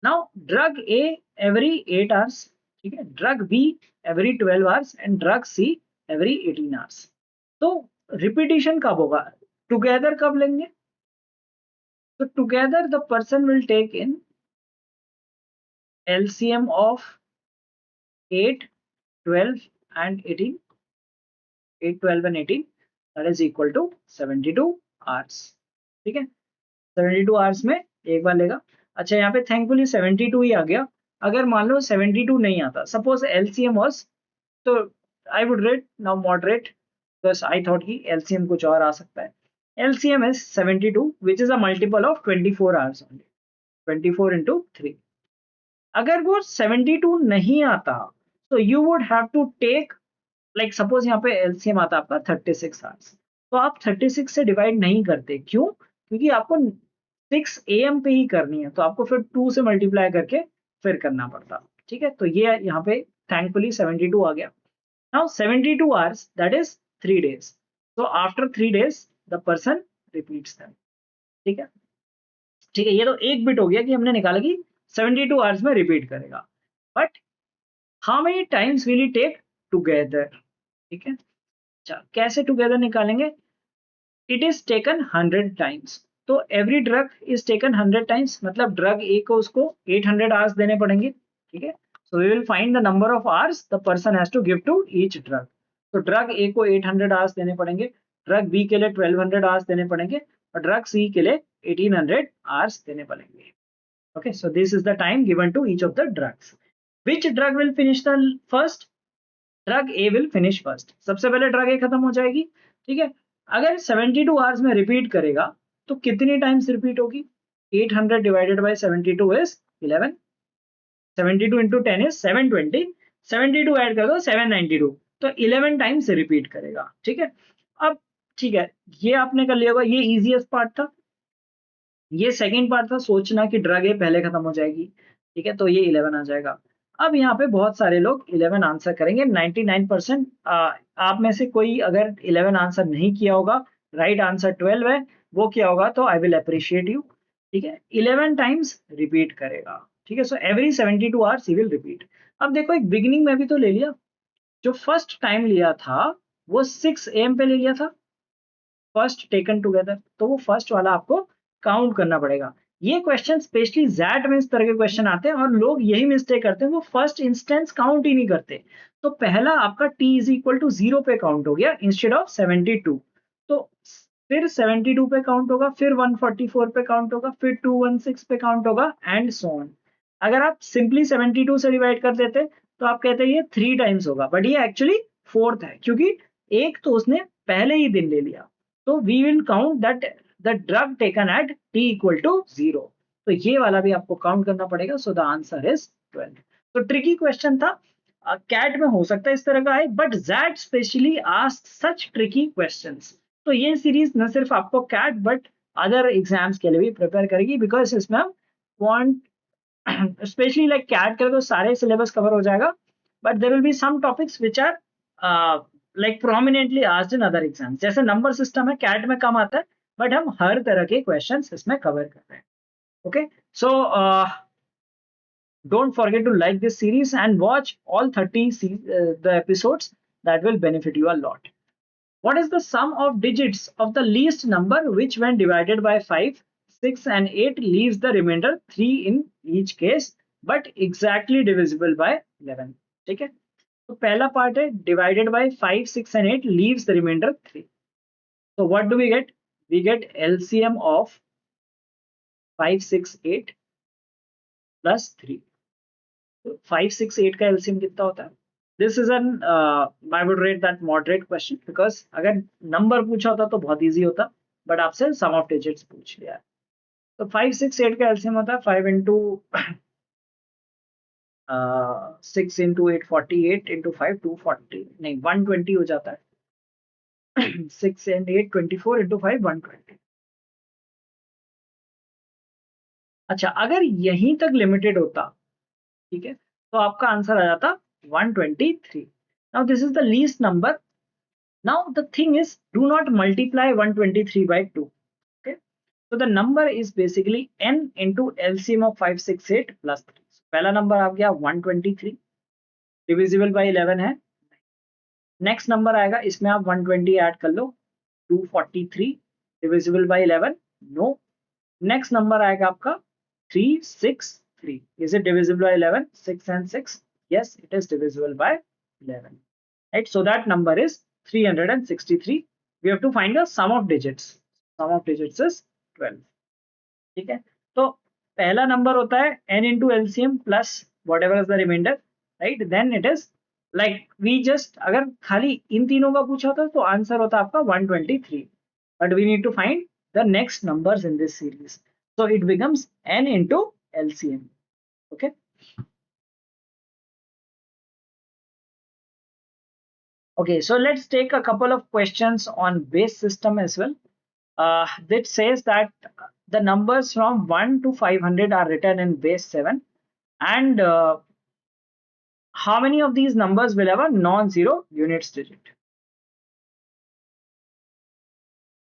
Now drug A every 8 hours, ठीक है, drug B every 12 hours and drug C every 18 hours. तो repetition कब होगा, together कब लेंगे? So together the person will take in LCM of 8, 12 and 18. 8, 12 and 18, that is equal to 72 hours. ठीक है, 72 hours में एक बार लेगा. अच्छा, यहाँ पे थैंकफुली 72 ही आ गया. अगर मान लो 72 नहीं आता, सपोज LCM was, तो आई would rate now moderate because I thought कि LCM कुछ और आ सकता है. LCM is 72 which is a multiple of 24 hours only. 24 into 3. अगर वो 72 नहीं आता तो you would have to take, like suppose यहाँ पे LCM आता आपका 36 आवर्स, तो आप 36 से डिवाइड नहीं करते. क्यों? क्योंकि आपको 6 AM पे ही करनी है, तो आपको फिर 2 से मल्टीप्लाई करके फिर करना पड़ता. ठीक है, तो ये यहाँ पे थैंकफुली 72 आ गया. Now 72 hours, that is 3 days. So after 3 days the person repeats them. ठीक है, ठीक है, ये तो एक बिट हो गया कि हमने निकाला कि 72 hours में रिपीट करेगा. But how many times will you take together? ठीक है, अच्छा कैसे टुगेदर निकालेंगे? इट इज टेकन 100 टाइम्स, तो every drug is taken 100 times, मतलब ड्रग ए को उसको 800 आवर्स देने पड़ेंगे. ठीक है, so we will find the number of hours the person has to give to each drug. तो ड्रग ए को 800 आवर्स देने पड़ेंगे, ड्रग बी के लिए 1200 आवर्स देने पड़ेंगे और ड्रग सी के लिए 1800 आवर्स देने पड़ेंगे. Okay, so this is the time given to each of the drugs. Which drug will finish the first? Drug A will finish first. सबसे पहले ड्रग ए खत्म हो जाएगी. ठीक है, अगर 72 आवर्स में रिपीट करेगा तो कितनी टाइम्स रिपीट होगी? 800 divided by 72 is 11. 72 into 10 is 720. 72 add कर दो 792, तो 11 टाइम्स रिपीट करेगा. ठीक है, अब ठीक है, ये आपने कर लिया होगा, ये इजीएस्ट पार्ट था. ये सेकंड पार्ट था सोचना कि ड्रग ए पहले खत्म हो जाएगी. ठीक है, तो ये 11 आ जाएगा. अब यहाँ पे बहुत सारे लोग 11 आंसर करेंगे. 99% आप में से कोई अगर 11 आंसर नहीं किया होगा, राइट आंसर 12 है, वो किया होगा तो आई विल अप्रिशिएट यू. ठीक है, 11 टाइम्स रिपीट करेगा. ठीक है, so every 72 hours he will repeat. अब देखो एक बिगिनिंग में भी तो ले लिया, जो फर्स्ट टाइम लिया था वो 6 AM पे ले लिया था, फर्स्ट टेकन टुगेदर, तो वो फर्स्ट वाला आपको काउंट करना पड़ेगा. ये क्वेश्चन स्पेशली जैट में इस तरह के क्वेश्चन आते हैं और लोग यही मिस्टेक करते हैं, वो फर्स्ट इंस्टेंस काउंट ही नहीं करते. तो पहला आपका t इज इक्वल टू 0 पे काउंट हो गया इंस्टेड ऑफ 72. तो फिर 72 पे काउंट होगा, फिर 144 पे काउंट होगा, फिर 216 पे काउंट होगा एंड सो ऑन. अगर आप सिंपली 72 से डिवाइड कर देते तो आप कहते ये 3 टाइम्स होगा, बट ये एक्चुअली फोर्थ है क्योंकि एक तो उसने पहले ही दिन ले लिया. तो we will count that the drug taken at t equal to 0. तो ये वाला भी आपको काउंट करना पड़ेगा. So the answer is 12. तो ट्रिकी क्वेश्चन था, कैट में हो सकता है इस तरह का है, बट जैट specially ask such tricky questions. तो ये सीरीज न सिर्फ आपको कैट बट अदर एग्जाम्स के लिए भी प्रिपेयर करेगी, बिकॉज इसमें हम वांट स्पेशली लाइक कैट करें तो सारे सिलेबस कवर हो जाएगा, but there will be some topics which are like prominently asked in other exams. जैसे नंबर सिस्टम है, कैट में कम आता है, बट हम हर तरह के क्वेश्चंस इसमें कवर कर रहे हैं. Okay, so don't forget to like this series and watch all 30 the episodes. That will benefit you a lot. What is the sum of digits of the least number which when divided by 5, 6 and 8 leaves the remainder 3 in each case but exactly divisible by 11. ठीक है, तो पहला part है divided by 5, 6 and 8 leaves the remainder 3. So what do we get? We get LCM of 5, 6, 8 plus 3. तो 5, 6, 8 का LCM कितना होता है? This is N I would rate that moderate question, because अगर नंबर पूछा होता तो बहुत इजी होता, बट आपसे सम ऑफ डिजिट्स पूछ लिया है. तो 5, 6, 8 का LCM होता है 5 into 6 इंटू 848 इंटू 5 240 नहीं 120 हो जाता है 6 एंड 8 24 इंटू 5 120। अच्छा अगर यहीं तक लिमिटेड होता, ठीक है, तो आपका आंसर आ जाता 123। Now this is the least number. Now the thing is do not multiply 123 by 2। Okay, so the number is basically n into LCM of 568 plus 3। पहला नंबर आ गया 123, डिविजिबल बाय 11 है। नेक्स्ट नंबर आएगा, इसमें आप 120 add कर लो, 243, divisible by 11 no. Next number आएगा आपका 363, is it divisible by 11? 6 and 6, yes it is divisible by 11, right? So that number is 363। we have to find the sum of digits, sum of digits is 12। ठीक है, तो पहला number होता है n into LCM plus whatever is the remainder, right? Then it is like we just, अगर खाली इन तीनों का पूछा होता तो आंसर होता आपका 123, but we need to find the next numbers in this series, so it becomes n into LCM. Okay, okay, so let's take a couple of questions on base system as well. That says that the numbers from 1 to 500 are written in base 7, and how many of these numbers will have a non-zero units digit?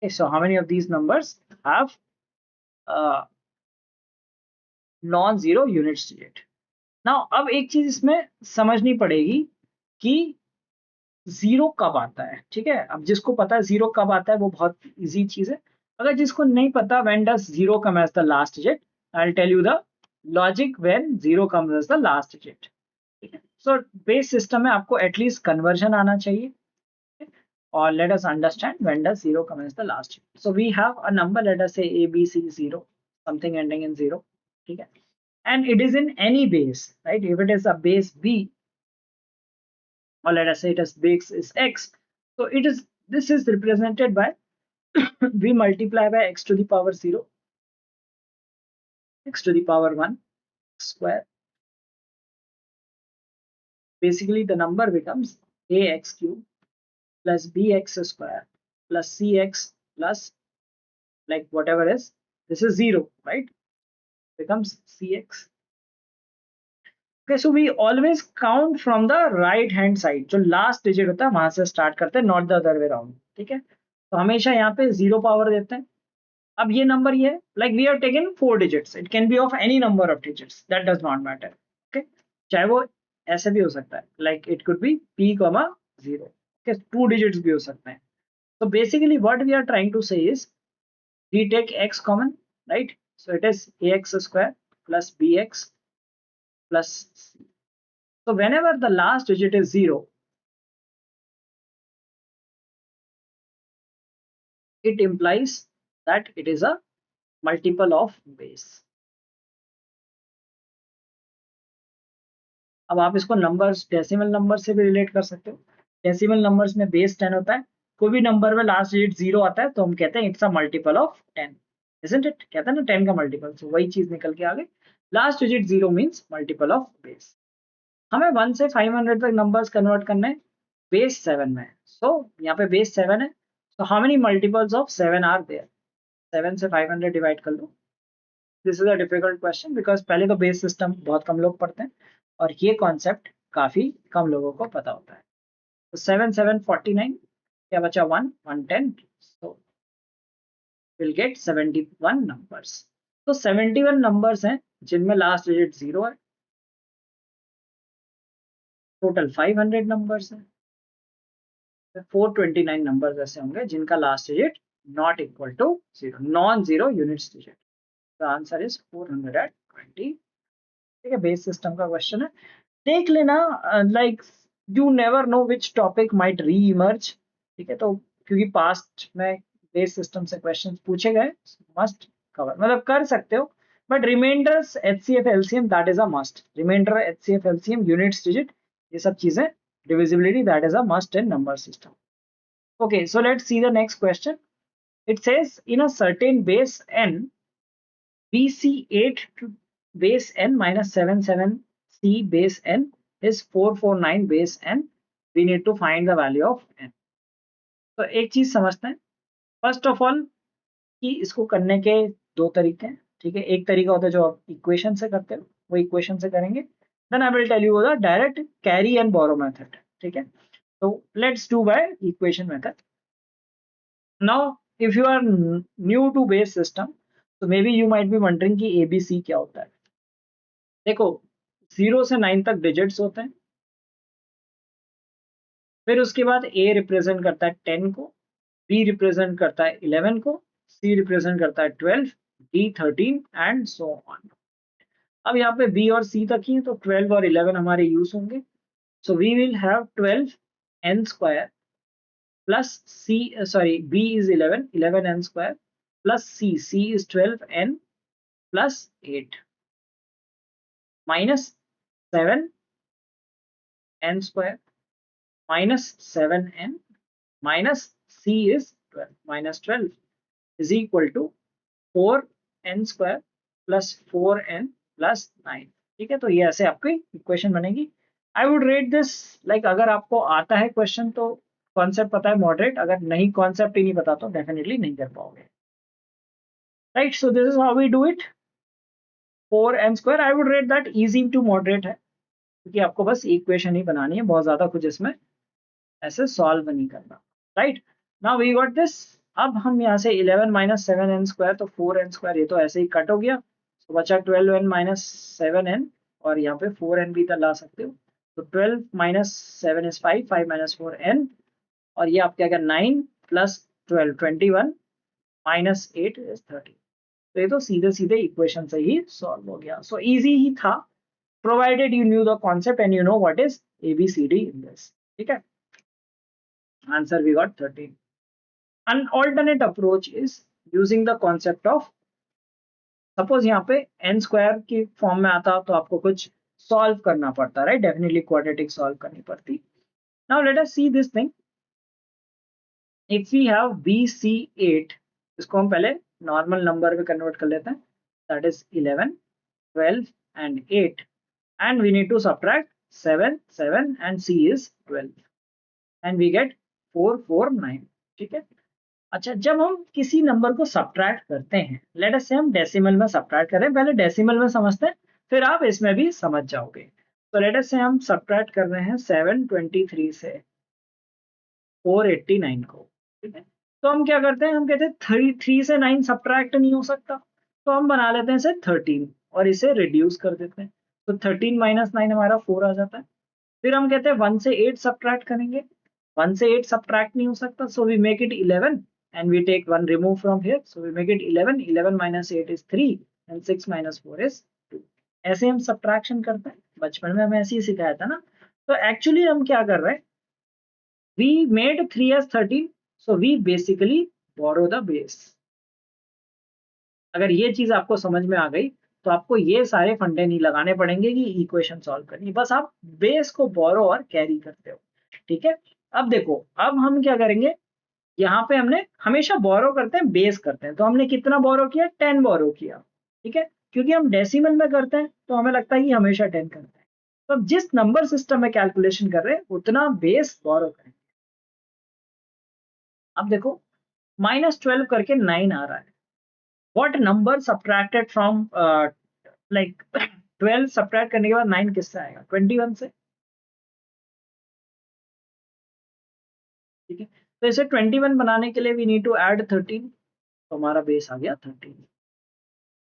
Okay, so how many of these numbers have non-zero units digit? Now, अब एक चीज इसमें समझनी पड़ेगी कि zero कब आता है, ठीक है? अब जिसको पता है जीरो कब आता है वो बहुत इजी चीज है। अगर जिसको नहीं पता when does zero come as the last digit, I will tell you the logic when zero comes as the last digit. ठीक है, सो बेस सिस्टम में आपको एटलीस्ट कन्वर्जन आना चाहिए, or let us understand when does 0 come as the last digit. So we have a number, let us say ABC 0, something ending in 0, okay? And it is in any base, right? If it is a base B, or let us say it is base is X, so it is, this is represented by we multiply by x to the power 0, x to the power 1 square. Basically the number becomes ax cube plus bx square plus cx plus like whatever is, this is 0, right? Becomes cx. Okay, so we always count from the right hand side, जो last digit होता है वहां से start करते हैं, not the other way around। ठीक है, तो हमेशा यहाँ पे 0 पावर देते हैं। अब ये नंबर ये है, like we have taken 4 digits, it can be of any number of digits, that does not matter। okay, चाहे वो ऐसे भी हो सकता है, like it could be p, 0, okay, 2 digits भी हो सकते हैं। So basically what we are trying to say is we take x common, right? So it is ax square plus bx plus c. So whenever the last digit is 0, it implies that it is a multiple of base। अब आप इसको numbers, decimal number से भी relate कर सकते हो। Decimal numbers में base 10 होता है, कोई भी नंबर में लास्ट डिजिट 0 आता है तो हम कहते हैं it's a multiple of 10, isn't it? कहते हैं ना 10 का मल्टीपल, तो वही चीज निकल के आ गई, last digit 0 means multiple of base. हमें 1 से 500 तक नंबर्स कन्वर्ट करना है बेस 7 में। सो यहाँ पे बेस 7 है, तो how many multiples of 7 are there? 7 से 500 डिवाइड कर लो। This is a difficult question because पहले तो बेस सिस्टम बहुत कम लोग पढ़ते हैं और ये कॉन्सेप्ट काफी कम लोगों को पता होता है। तो 7 7 49, क्या बचा 1 110, सो विल गेट 71 नंबर्स। तो 71 नंबर्स हैं जिनमें लास्ट डिजिट 0 है, टोटल 500 नंबर्स हैं। 429 नंबर्स ऐसे होंगे जिनका last digit not equal to 0, non zero units digit. The answer is 420। ठीक है, बेस सिस्टम का क्वेश्चन है, देख लेना। Like you never know which topic might री इमर्ज। ठीक है, तो क्योंकि पास्ट में बेस सिस्टम से क्वेश्चन पूछे गए, मस्ट कवर, मतलब कर सकते हो, but remainders HCF LCM that is a must. Remainder HCF LCM units digit, ये सब चीजें, divisibility, that is a must in number system। Okay, so let's see the next question। It says in a certain base n, we see 8 to base n minus 7 7 c base n is 449 base n. We need to find the value of n. तो एक चीज समझते हैं first of all कि इसको करने के दो तरीके हैं, ठीक है। एक तरीका होता है जो आप इक्वेशन से करते हो, वो इक्वेशन से करेंगे। Then I will tell you the direct carry and borrow method, ठीक है। तो let's do by equation method. Now if you are new to base system, तो मे be you might be wondering कि एबीसी क्या होता है। देखो 0 से 9 तक डिजिट्स होते हैं, फिर उसके बाद ए रिप्रेजेंट करता है 10 को, बी रिप्रेजेंट करता है 11 को, सी रिप्रेजेंट करता है 12, डी 13 एंड सो ऑन। अब यहाँ पे बी और सी तक ही है, तो 12 और 11 हमारे यूज होंगे। So we will have 12 n square plus c, sorry b is 11 n square plus c is 12 n plus 8 minus 7 n square minus 7 n minus c is 12 minus 12 is equal to 4 n square plus 4 n plus 9, ठीक है। तो ये ऐसे आपकी equation बनेगी। I would rate this like, अगर आपको आता है क्वेश्चन तो कॉन्सेप्ट पता है मॉडरेट, अगर नहीं कॉन्सेप्ट ही नहीं पता तो डेफिनेटली नहीं कर पाओगे, right. So this is how we do it. 4n square I would rate that easy to moderate है, क्योंकि आपको बस इक्वेशन ही बनानी है, बहुत ज्यादा कुछ इसमें ऐसे सॉल्व नहीं करना, right. Now we got this. अब हम यहाँ से 11 माइनस 7n स्क्वायर, तो 4n स्क्वायर ये तो ऐसे ही कट हो गया, तो बचा 12n माइनस 7n, और यहाँ पे 4n भी ला सकते हो। तो 12 माइनस 7 इज 5, 5 माइनस 4n, और ये आपके अगर 9 प्लस 12 21 माइनस 8 इज 30। तो ये तो सीधे सीधे इक्वेशन से ही सॉल्व हो गया। सो इजी ही था, provided you knew the concept and you know what is ABCD in this, ठीक है। Answer we got 13। An alternate approach is using the concept of, suppose यहाँ पे n स्क्वायर की फॉर्म में आता तो आपको कुछ सॉल्व करना पड़ता, राइट, डेफिनेटली क्वाड्रेटिक सॉल्व करनी पड़ती। Now let us see this thing. If we have BC8, इसको हम पहले नॉर्मल नंबर में कन्वर्ट कर लेते हैं, that is 11 12 and 8, and we need to subtract 7 7 and C is 12 and we get 449, ठीक है। अच्छा, जब हम किसी नंबर को सब्ट्रैक्ट करते हैं, लेट अस से हम डेसिमल में सब्ट्रैक्ट करें, पहले डेसिमल में समझते हैं, फिर आप इसमें भी समझ जाओगे। तो लेट अस से हम सब्ट्रैक्ट कर रहे हैं 723 से 489 को, ठीक है। तो हम क्या करते हैं, हम कहते हैं 3 से 9 सब्ट्रैक्ट नहीं हो सकता, तो हम बना लेते हैं इसे 13 और इसे रिड्यूस कर देते हैं। तो 13 माइनस 9 हमारा 4 आ जाता है। फिर हम कहते हैं 1 से 8 सब्ट्रैक्ट करेंगे, 1 से 8 सब्ट्रैक्ट नहीं हो सकता, so we make it 11 and we take 1 remove from here, so we make it 11 11 minus 8 is 3 and 6 minus 4 is 2। ऐसे हम सब्ट्रैक्शन करते हैं, बचपन में हमें ऐसे ही सिखाया था ना। तो एक्चुअली हम क्या कर रहे हैं, we made 3 as 13, so we basically borrow the base। अगर ये चीज आपको समझ में आ गई तो आपको ये सारे फंडे नहीं लगाने पड़ेंगे कि इक्वेशन सॉल्व करनी, बस आप बेस को बोरो और कैरी करते हो, ठीक है। अब देखो, अब हम क्या करेंगे, यहाँ पे हमने हमेशा बोरो करते हैं, बेस करते हैं, तो हमने कितना बोरो किया, 10 बोरो किया, ठीक है। क्योंकि हम डेसिमल में करते हैं तो हमें लगता है कि हमेशा 10 करते हैं, तो अब जिस नंबर सिस्टम में कैलकुलेशन कर रहे हैं उतना बेस बोरो करें। अब देखो -12 करके 9 आ रहा है, what number subtracted from like 12 subtract करने के बाद 9 किससे आएगा, 21 से, ठीक है। तो इसे 21 बनाने के लिए वी नीड टू ऐड 13, तो हमारा बेस आ गया 13,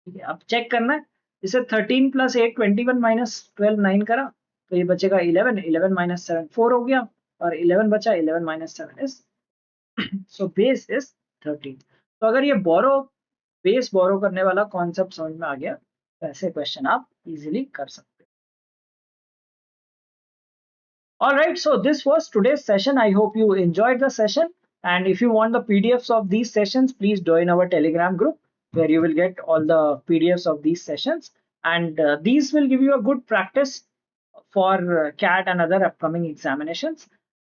ठीक है। अब चेक करना है, इसे 13 प्लस 8 21 माइनस 12 9 करा, तो ये बचेगा 11 11 माइनस 7 4 हो गया, और 11 बचा, 11 minus 7 is so base is 13। तो अगर ये बोरो, बेस बोरो करने वाला कॉन्सेप्ट समझ में आ गया तो ऐसे क्वेश्चन आप इजीली कर सकते हैं। Alright, so this was today's session. I hope you enjoyed the session, and if you want the PDFs of these sessions, please join our Telegram group where you will get all the PDFs of these sessions, and these will give you a good practice for CAT and other upcoming examinations.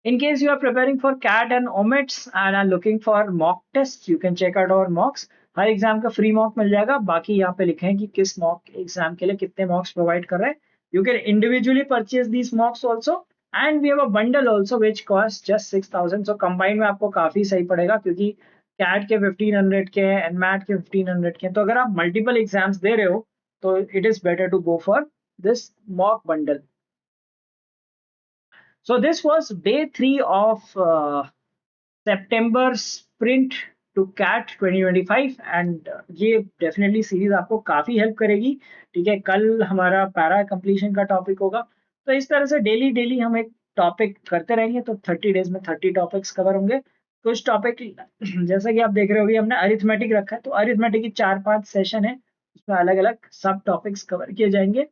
In case you are preparing for CAT and OMETS and are looking for mock tests, you can check out our mocks. Her exam का free mock मिल जाएगा, बाकी यहाँ पे लिखे हैं कि किस mock exam के लिए कितने मॉक्स प्रोवाइड कर रहे हैं, You can individually purchase these mocks also, and we have a bundle also which costs just 6,000. So combined में आपको काफी सही पड़ेगा, क्योंकि कैट के 1500 के हैं, एनमैट के 1500 के हैं. तो अगर आप मल्टीपल एग्जाम्स दे रहे हो तो it is better to go for this mock bundle. So this was day 3 of September sprint to CAT 2025 and ये डेफिनेटली सीरीज आपको काफी हेल्प करेगी. ठीक है, कल हमारा पैरा कंप्लीशन का टॉपिक होगा. तो इस तरह से डेली डेली हम एक टॉपिक करते रहेंगे, तो 30 डेज में 30 टॉपिक्स कवर होंगे. कुछ टॉपिक जैसा कि आप देख रहे होगे हमने अरिथमेटिक रखा है, तो अरिथमेटिक की 4-5 सेशन है, उसमें अलग अलग सब टॉपिक्स कवर किए जाएंगे.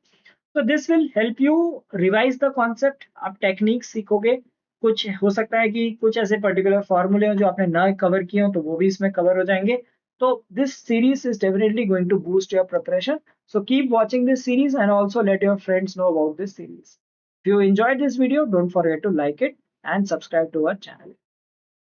तो this will help you revise the concept. आप टेक्निक सीखोगे, कुछ हो सकता है कि कुछ ऐसे पर्टिकुलर फॉर्मूले हो जो आपने ना कवर किए हो, तो वो भी इसमें कवर हो जाएंगे. तो this series is definitely going to boost your preparation. So keep watching this series and also let your friends know about this series. If you enjoyed this video, don't forget to like it and subscribe to our channel.